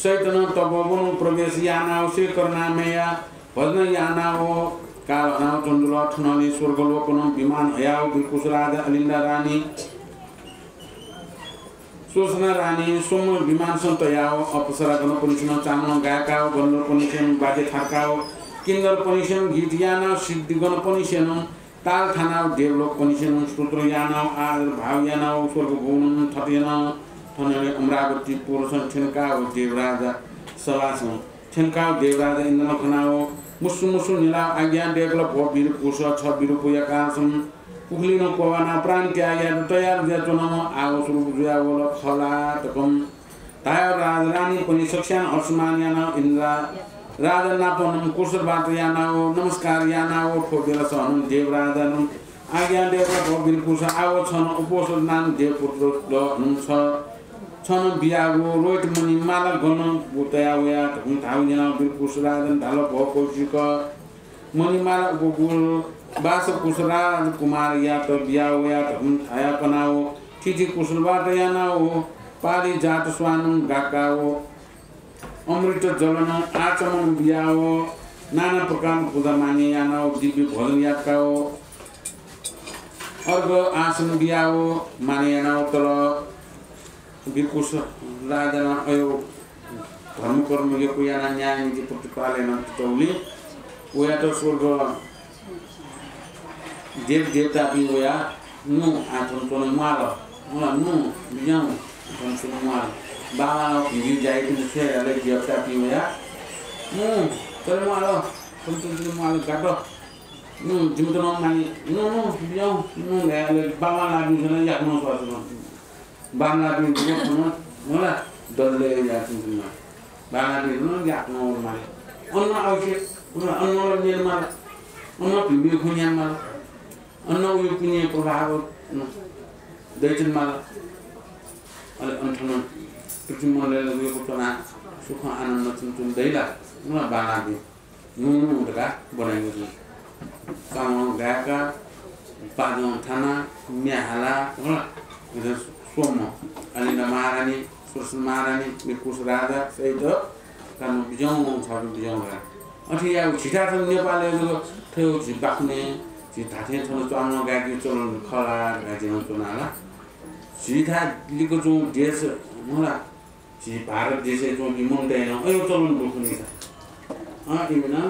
सैतन तपवन प्रवेश यानाव श्री कर्णामेया भजन यानाव कालनाव चन्द्र ठनली स्वर्गलोकन विमान हयाव वीरकुश राजा अलिंदा रानी सुरसरा रानी सोम विमान सन्तयाव अप्सरा गण पनिष्ण चामन गायकाव गन्धर पनिष्ण बाजे थाकाव किन्नर पनिष्ण गीत यानाव सिद्धि गण पनिष्ण ताल थानाव देवलोक पनिष्ण स्तोत्र यानाव आदर भाव यानाव स्वर्ग भुवन थतेना थनले अमरावती पुरुषन ठेनकाव देवराजा सवासन ठेनकाव देवराजा इन्द्र खनाव मुसु मुसु नीला आज्ञा देवल वीर पुरुष छ वीर पुयकासम पुखलिन पवना प्राण त्याया तयार जतनम आव स्वरूप जुया बोल खला तकम ताय राजरानी पनि सक्षान असमान यानाव इन्द्र राजा नापनम कुशलबाट यानाव नमस्कार यानाव फोबेला सन देवराजन आज्ञा देवल वीर पुरुष आव छन उपोषण नाम देवपुत्र छ छन बियागो रोइट मनि माला गन बुतया वया थाउ जना वीर पुरुष राजन ढाल भौकोशिक मनि माला उपगुल बास कुशराज कुमार या त बिया वया थाया कनाओ थिथि कुशलबाट यानाव पाली जात स्वान गाकाओ अमृत जलन आचमन बियाओ नाना प्रकार पूजा माने यानाओ दिव्य भोजन याकाओ अर्घ आसन बियाओ माने यानाओ तल वीरकुश राजा अयो धर्म कर्म यो याना न्याय नीति प्रतिपालन तौली वया त स्वर्ग देव देवता भी वया नु आचमन तोन माल नु बियाओ तोन माल बाबा भिडी जाए पनि छेले देवता पिया तर मालो मालो गाटो जिमतो मानि बियाउ बाबा लाग्नु छैन याक्नु पर्छ बाबा लाग्नु होला डल्ले याक्नु बाबा लाग्नु याक्नु माले अन्न आवश्यक अन्न निर्माण अन्न भिडी खुनियामा अन्न उयो पिने प्रभाव दैचन माल अले अन्ठन पृथ्वी मनले गएको तना सुख आनन्द चिन्तन दैला न बालादि नुनु उडका बनाएको छ काम गाका पादन थाना म्याहाला होला सोम अलिना महारानी सुरसन महारानी वीरकुश राजा सहित काम बिजौं छ बिजौं रा अथि या छिटा छ नेपालले थियो झिबाक्ने छिटाथे छ चल्न गाकी चलन खला गाजी चुनाला सीधा लिको जो देश होला जी भारत देश जो विमन्दैन अयो चलन बोक्ने छ इमना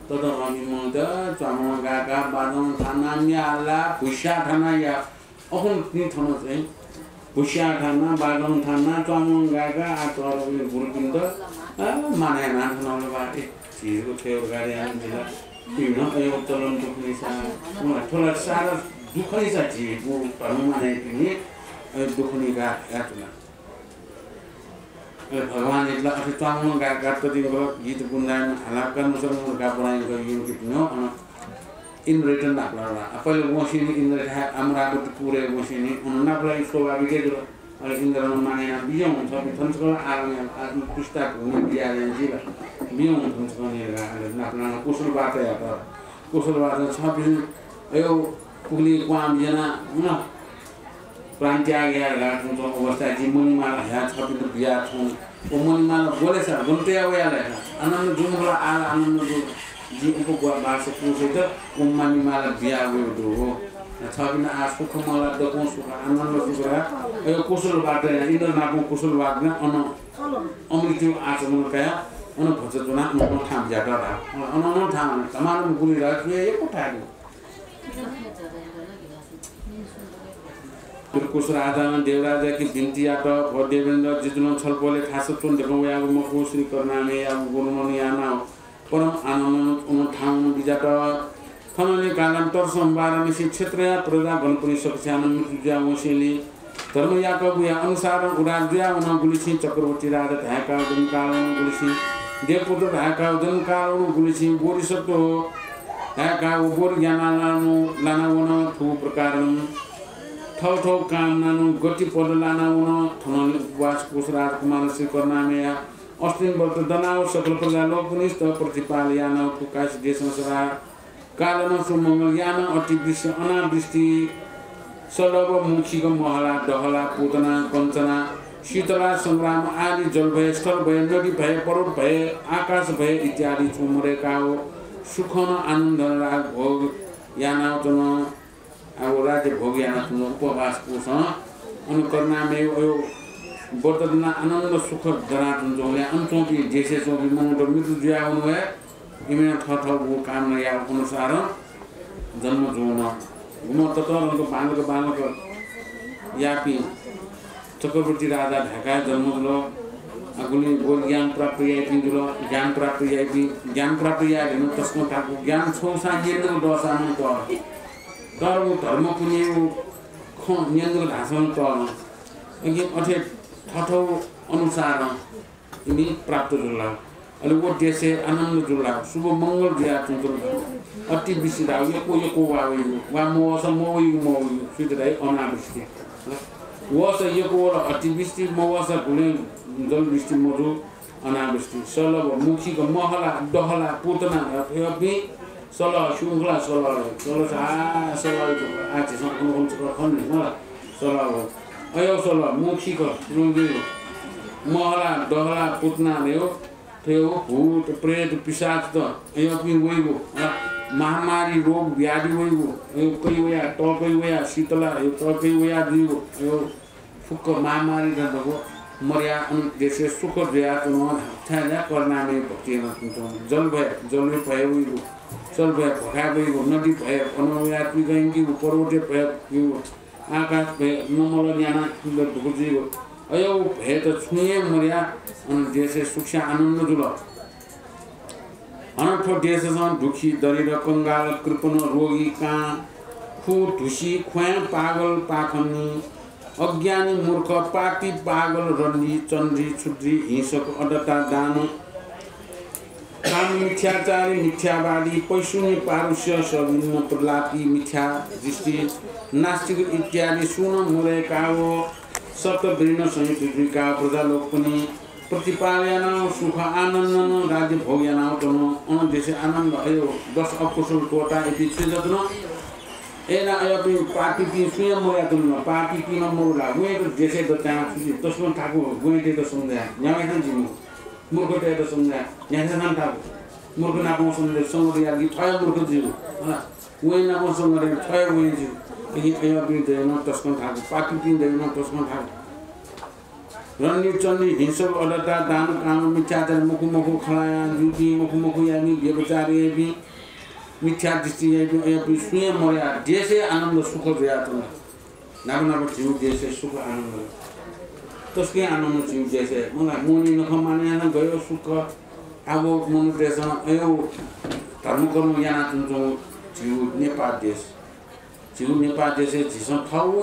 तद अमिमन्द चमन गाका बादन थाना म्याला पुष्या थाना या अखन नि थाना चाहिँ पुष्या थाना बादन थाना चमन गाका आतर गुरुकिन्द माने नाम थाना बाटे जीको थियो गाडी आन दिला पिउन यो चलन दुख्ने छ थोडा सारा दुखै छ जीव धर्ममा नै पनि दुख्ने यातना भगवान इतला अति चांगुन गात दिनको गीत गुन्दान हलाकन मुसलमान गा बनाएको यो गीत न in return nakla apal washini in the amra to pure washini unapla isko abige ala indra manena biyong sabi thansko arang pusta ko ni biya jila biyong thansko ni ala napla kusul bata ya ta kusul bata sabi ayo puli kwam jana na prantia ya la to awastha ji muni mala ya sabi to biya thon o muni mala bole sa gonte ya la anand jumla ala anand जी उपगुआ भाषा पुसेत उम्मानी माला बिया वेदो हो थबिना आफु कमला दको सुख आनन्द सुखरा यो कुशल बाटे इन्दर नाको कुशल बाटना on अमृत्यु आचमन कया अन भजतना अन ठाम जाटा अन ठाम समान गुली राख ये कोठाको कुशल आदान देवराजा की बिन्ती आट देवेन्द्र जितनो छलपोले खास चुन देखौ यागु मको श्री करनामे या गुरुमनि आना परम आनन्द अनुठाउन बिजाट थनले कालान्तर संवारण क्षेत्र प्रजा गणपुरी सक्षान मृत्युजा वसेली धर्म याकब या अनुसार उडाज्या उन गुलिसी चक्रवर्ती राजा धाका जनकाल गुलिसी देवपुत्र धाका जनकाल गुलिसी बोरिसतो धाका उबोर ज्ञानालानु लानावन थु प्रकारन ठौ काम नानु गति पद लानावन थनले उपवास कुशराज कुमार श्री करनामेया अस्तिन वर्त दनाव सकल प्रजा लोकनिष्ठ प्रतिपाल यान प्रकाश देशसरा कालन सुमंगल यान अतिवृष्टि अनावृष्टि सलभ मुखिक महला दहला पूतना कञ्चना शीतला संग्राम आदि जल भय स्थल भय नदी भय पर्वत भय आकाश भय इत्यादि छुमरेका हो सुखन आनन्द राग भोग यानातन अब राज्य भोग यानातन उपवास पोष अनुकरणामे यो वर्तमान आनन्द सुख जनातन जोले अन्तोपी जेसे चोपी मौट मृत्यु जुयाउनु भए इमेन ठठको काम या अनुसार जन्म जोन गुम ततरको बालक यापी चक्रवर्ती राजा ढाका जन्म जुल अगुली बोल ज्ञान प्राप्त यापी जुल ज्ञान प्राप्त यापी तस्को ताको ज्ञान छौसा नियन्त्रण दशानु तर धर्म पुण्य नियन्त्रण भाषण तल अघि अठे ठठौ अनुसार इनी प्राप्त जुल्ला अलि वो देशे आनन्द जुल्ला शुभ मंगल दिया तुंतुर अति बिसिरा यको वा मोस मोइ सुदरै अनावृष्टि वस यको अति बिस्ति मोस गुणे जल बिस्ति मरु अनावृष्टि सलभ मुखीको महला दहला पूतना यपि सल शुंखला सल आछि संकुल खन्ने न सल अयो सल मुखीको रुगी महला दहला पुतना रेउ थियो भूत प्रेत पिशाच त यपि वइगो महामारी रोग व्याधि वइगो यो कोही वया टकै वया शीतला यो टकै वया दिगो यो फुक्क महामारी गएको मर्या अनि देशे सुख जया तुन थाया करनामे भक्ति जल भए वइगो चल भए भखा वइगो नदी भए अनवया पि गएंगी पर्वते भए आकाश भए नमल ज्ञान भुजिगो अयो भए त छुए मर्या अनि देशे सुख आनन्द जुल अनठो देशसँग दुखी दरिद्र कंगाल कृपण रोगी काँ खु ढुसी ख्वाँ पागल पाखनी अज्ञानी मूर्ख पापी पागल रन्डी चन्द्री छुद्री हिंसक अडता दान काम मिथ्याचारी मिथ्यावादी पैसुनी पारुष्य सविन्न प्रलापी मिथ्या दृष्टि नास्तिक इत्यादि सुन मुरेका हो सप्तवृण संयुक्त प्रजालोक पनि प्रतिपालयन सुख आनन्द राज्य भोग्यन अन देशे आनन्द अयो 10 अकुशल कोटा यति जत्न एना अयो पनि पापी पि स्वयं मोयातुन पापी पि नमोला वेट देशे दता तस्मा थाको गोइते त सुन्दा न्यामे जिमु मूर्ख ते त सुन्दा न्यासे नाम थाको मूर्ख नाको सुन्दा संगति यागी थय मूर्ख जिउ हैन वेन नाको संगति थय वेन जिउ यही अयो पनि देन तस्मा थाको पापी पि देन तस्मा थाको रन्डी चन्डी हिंसक अडता दान काम मिथ्याचार मुखु खलाया जुटी मुखु यानी व्यभिचारी भी मिथ्या दृष्टि यानी स्वयं मर्या देशे आनन्द सुख जयातन नागनाको जीव देशे सुख आनन्द तस्कै आनन्द जीव देशे मलाई मुनि नखमाने गयो सुख अब मन देश अयो धर्म कर्म याना तुम जिउ नेपाल देश जिसं ठाउँ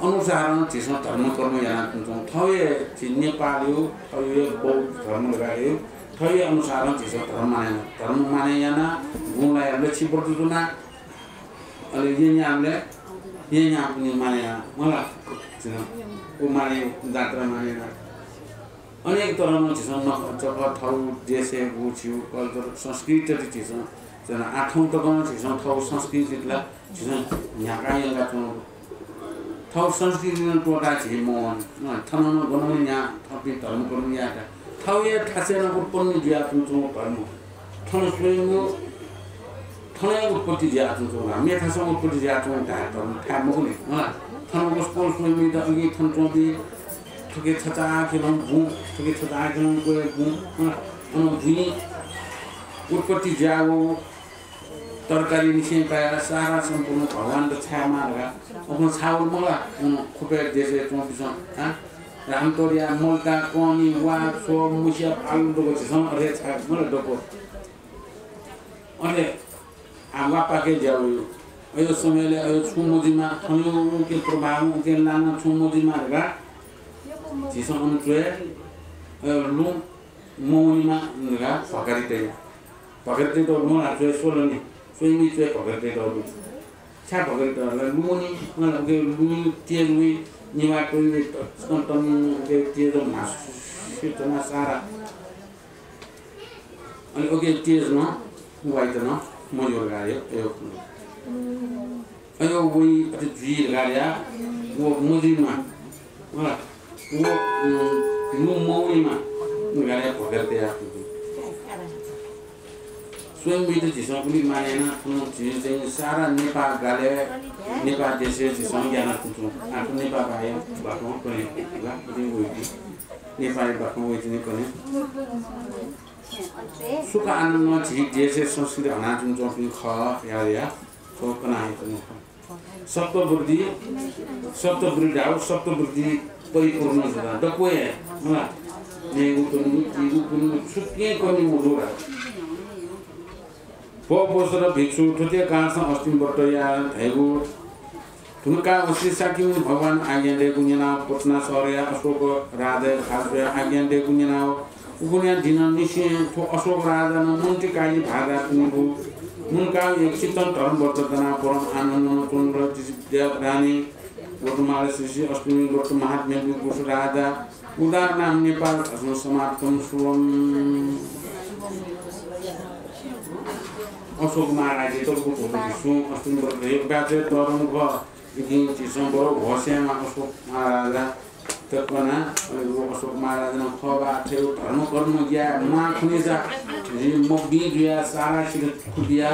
अनुसार जिसं धर्म कर्म याना तुम ठाउँ जि नेपाली ठाउँ बौद्ध धर्म लगायो ठाउँ अनुसार जिसं धर्म माने याना गुणलाई हामीले छिपर्दुना अनि ये यहाँ पनि माने मलाई ऊ माने जात्रा माने अनेक तरहमा जिसं नखर्चक ठाउँ देशे गुछिउ कल्चर संस्कृति जिसं जना आठौं टकमा जिसं ठाउँ संस्कृतिलाई जिसं यहाँ ठाउँ संस्कृति टोटा छि मन थनन गनौँ यहाँ थपि धर्म गर्नु यहाँ ठाउँ या ठासेन उत्पन्न दिया तुम धर्म थन स्वयं थनै उत्पत्ति दिया तुम मेथासँग उत्पत्ति दिया तुम धर्म थाम पनि थन उसको स्वयं त अघि थन चोदी ठुके छचा खेलौं भू ठुके छचा खेलौं कोइ भू अन भुई उत्पत्ति जाओ तरकारी निसे पाएर सारा सम्पूर्ण भगवान र छायामा लगा आफ्नो छाउल मला खुपे देशे चोपिस रामतोरिया मलका कनी वा सो मुसिया आलु दको छम अरे छा मला दको अरे आमा पाके जाऊ यो समयले यो छुमुजीमा थन्यो के प्रभाव के लाना छुमुजीमा लगा जिसो अन्त्रे लु मौनीमा लगा फकरिते त लु आछे सोलनी स्वयं चाहिँ भगते दरु छा भगते लुनी उनले लु तेलुई निवाटो कन्टन के तेज मास सितमा सारा अनि ओके तेज न वाइट न मजो गायो यो वही अति जी गाया वो मुजिमा वो लु मौनीमा गाया भगते आ स्वयं भी जिसं पनि मानेन चाहिँ सारा नेपाल गाले नेपाल देशे जिसं ज्ञान तुम आफू नेपाल भाइ भएको पनि ल नेपाली भएको वइदिने पनि सुख आनन्द झि देशे संस्कृति हना जुन पनि ख या तो कना पनि सप्तवृद्धि डाउ सप्तवृद्धि परिपूर्ण हुन्छ दकोए होला नेगु पनि सुके पनि मुडुरा पोपोसर भिक्षु ठुटे काँस अस्तिमबाट या धेगु ठुनका अस्ति साकिम भगवान आज्ञा दिएको जना पटना शहर या अशोक राजा खासवे आज्ञा दिएको जना उगुनिया दिन निसे ठो अशोक राजा न मन्त्री काली भागा कुनु मुनका एक चितन धर्म वर्तना परम आनन्द चन्द्र देव रानी वर्तमान श्री अष्टमी वर्त महात्म्य गुरु राजा उदार नाम नेपाल समाप्तम सुवम अशोक महाराज तर्को भोसु अस्तिन एक बाजे तरङ भ इदिन चिसं बरो भसेमा अशोक महाराजा तकना अशोक महाराज न खबा थियो धर्म कर्म गया मा खुने जा जी मबी गया सारा चित खुदिया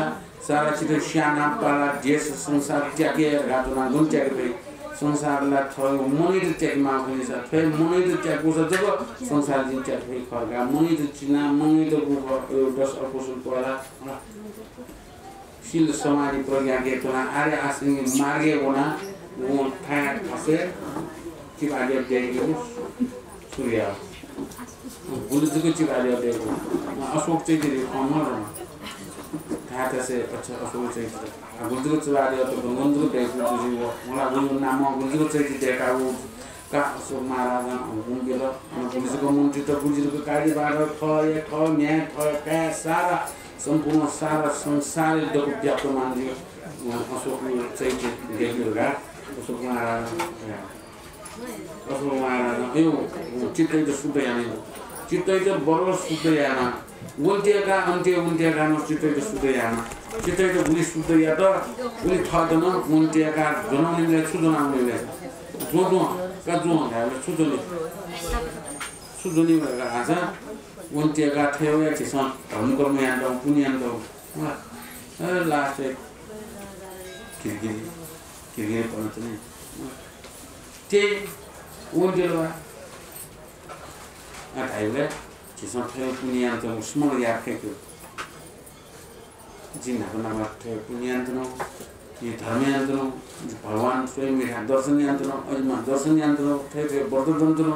सारा चित श्याना पाला देश संसार त्यागे गातुना गुन त्यागे संसारला थयो मनित त्यागमा खुने जा फे मनित त्यागो जब संसार दिन त्यागे खर्गा मनित चिना मनित गुको 10 अपोसल परा शील समाधि प्रज्ञा के तोना आरे आसिंग मार्गे बोना वो था खसे चिबाले देगो सूर्य बुलजुको चिबाले देगो अशोक चाहिँ दिए अमर थाहा से अच्छा अशोक चाहिँ बुलजुको चिबाले त गंगजुको देगो जुजियो मलाई बुलु नाम बुलजुको चाहिँ देखाउ का अशोक महाराज हुँगेल बुलजुको मन्त्री त बुलजुको कार्यबाट ठ न्याय का सारा सम्पूर्ण सारा संसार दको व्याप्त मान्दियो अशोक चाहिँ देख्नुगा अशोक महाराज यो चित्तै त शुद्ध यानी चित्तै त बरो शुद्ध याना वन्त्यका अन्त्यका न चित्तै त शुद्ध याना चित्तै त गुली शुद्ध या त गुली थदन वन्त्यका जनाउनेले सुजना आउनेले जोजो का जो हैले सुजनी भएर आछा वन्त्यका थियो या छिसन धर्म कर्म यहाँ त पुण्य त लास्ट किरगिरी पर्छ नि त्यही वन्त्यले आइले छिसन थियो पुण्य त स्मल या खेक्यो जिनको नाम थियो पुण्य त ये धर्मयन्त्र भगवान स्वयं मेरा दर्शन यन्त्र अजमा दर्शन यन्त्र थे बर्द तन्त्र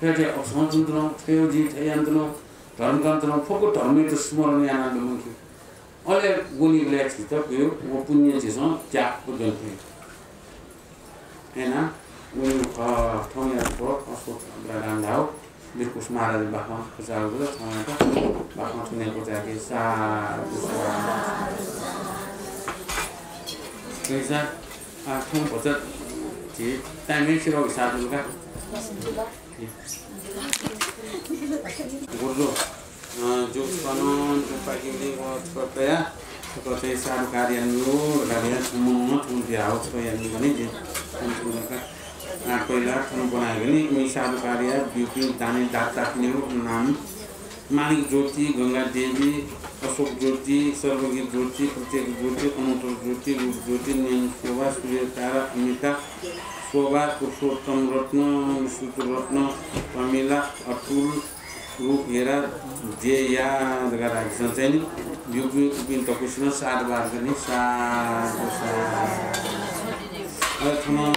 थे असंतन्त्र थे जी थे यन्त्र धर्म तन्त्र फोको धर्म त स्मरण आनन्द मुख्य Oleh guni black kita kau punya jenis jak betul tu. Enak, guni thong yang tu asal berada daun, berkus marah di bawah kesal tu, thong itu bawah tu ni kita kisah. Kisah, thong betul. Jadi, tapi ni sih kisah tu kan. Guru. जो kanon pagi ni seperti ya seperti saat kalian semua dia harus kalian ini je aku lihat kamu ini misal kalian bikin tani data ni nam Manik Jyoti, Ganga Devi, Ashok Jyoti, Sarvagir Jyoti, Pratyek Jyoti, Anutar Jyoti, Rup Jyoti, Nyan Shobha, Surya Tara, Amita, Shobha, Purushottam Ratna, Vishnutur Ratna, Pamela, Atul, Rup Hera, Jaya, dengan Rajisan Saini, Yubi Upin Takusina, Sad Bhargani, Sad, Athma,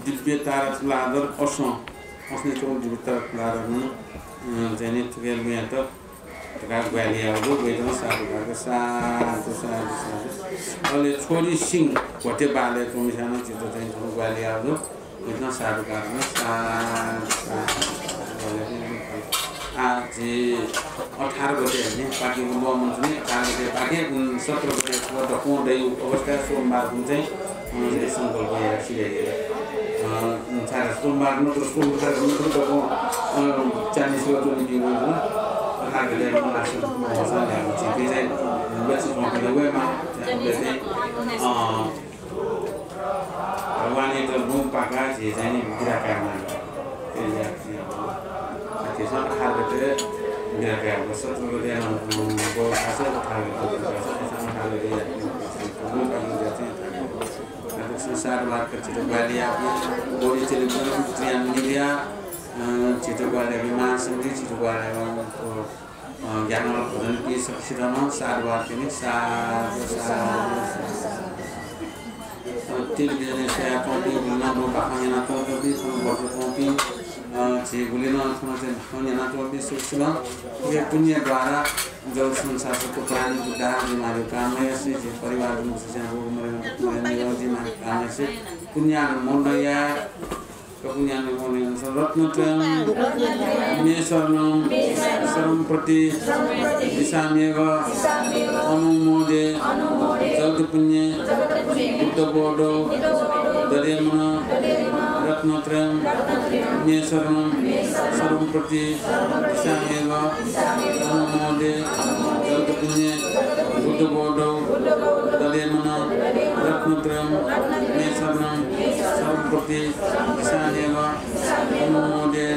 Dibya Tara Ladar, Oshan, Oshan Chol Dibya Tara Ladar, Jadi tukar biasa, tukar balik aku betul satu Oleh छोरी सिंह कोटे बाले तो मिसाना चितो चाहिँ ठुलो बलिया हो इतना सारो कारण आज 18 गते हैन पार्टीको गभर्नमेन्ट पनि 18 गते पार्टी 17 गते को कोडै अवस्था सोमबार हुन्छ चाहिँ संकल्प गरिरहेको Cara sombong terus Chinese local di mana harga dia masuk masa yang jadi saya biasa orang lewe mah biasa kawan itu belum pakai sih saya ini gerakan kerja kisah harga dia gerakan besar tu dia bawa hasil harga sama harga dia belum pakai jatuh संसार बार कर चित्र वाली आप बोली चित्र त्रियान निरिया चित्र वाले विमान संधि चित्र वाले ज्ञान वाला भजन की सबसे रामा सार बार के नहीं तीन दिन से आपकी बुलना दो कहानी ना तो भी बहुत कॉपी ची बुलना थोड़ा से कहानी ना तो भी सुना ये पुण्य द्वारा जब संसार को प्राणी बुद्धा हमारे काम है ऐसे परिवार में से वो हमारे हमारे काम ऐसे पुण्य मोंडया पुण्य मोंडया रत्नत्रयम् मेशरणम् सर्वप्रति दिशामेव अनुमोदे जगत पुण्य बुद्ध बोधो दरेमन रत्नत्रयम् मेशरणम् सर्वप्रति दिशामेव अनुमोदे जगत पुण्य बुद्ध बोधो दरेमन रत्नत्रयम् मेशरणम् सर्वप्रति दिशामेव अनुमोदे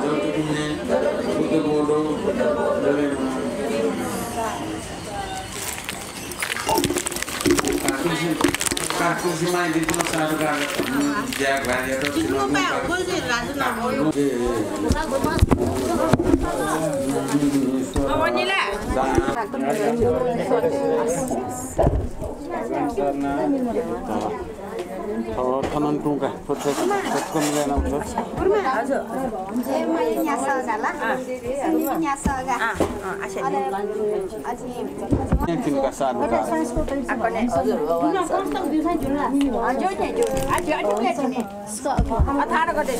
जगत पुण्य Buddha बोधो दरेमन Kartu semai di tempat saya berada, jaga dia tu. Awak ni lah. Kalau kanan tungkah, foto milen apa? Saya main nyasa galah. Ini nyasa gah. Asyik. Yang tinggal satu kah? Aku ni. Ajar. 18 गते.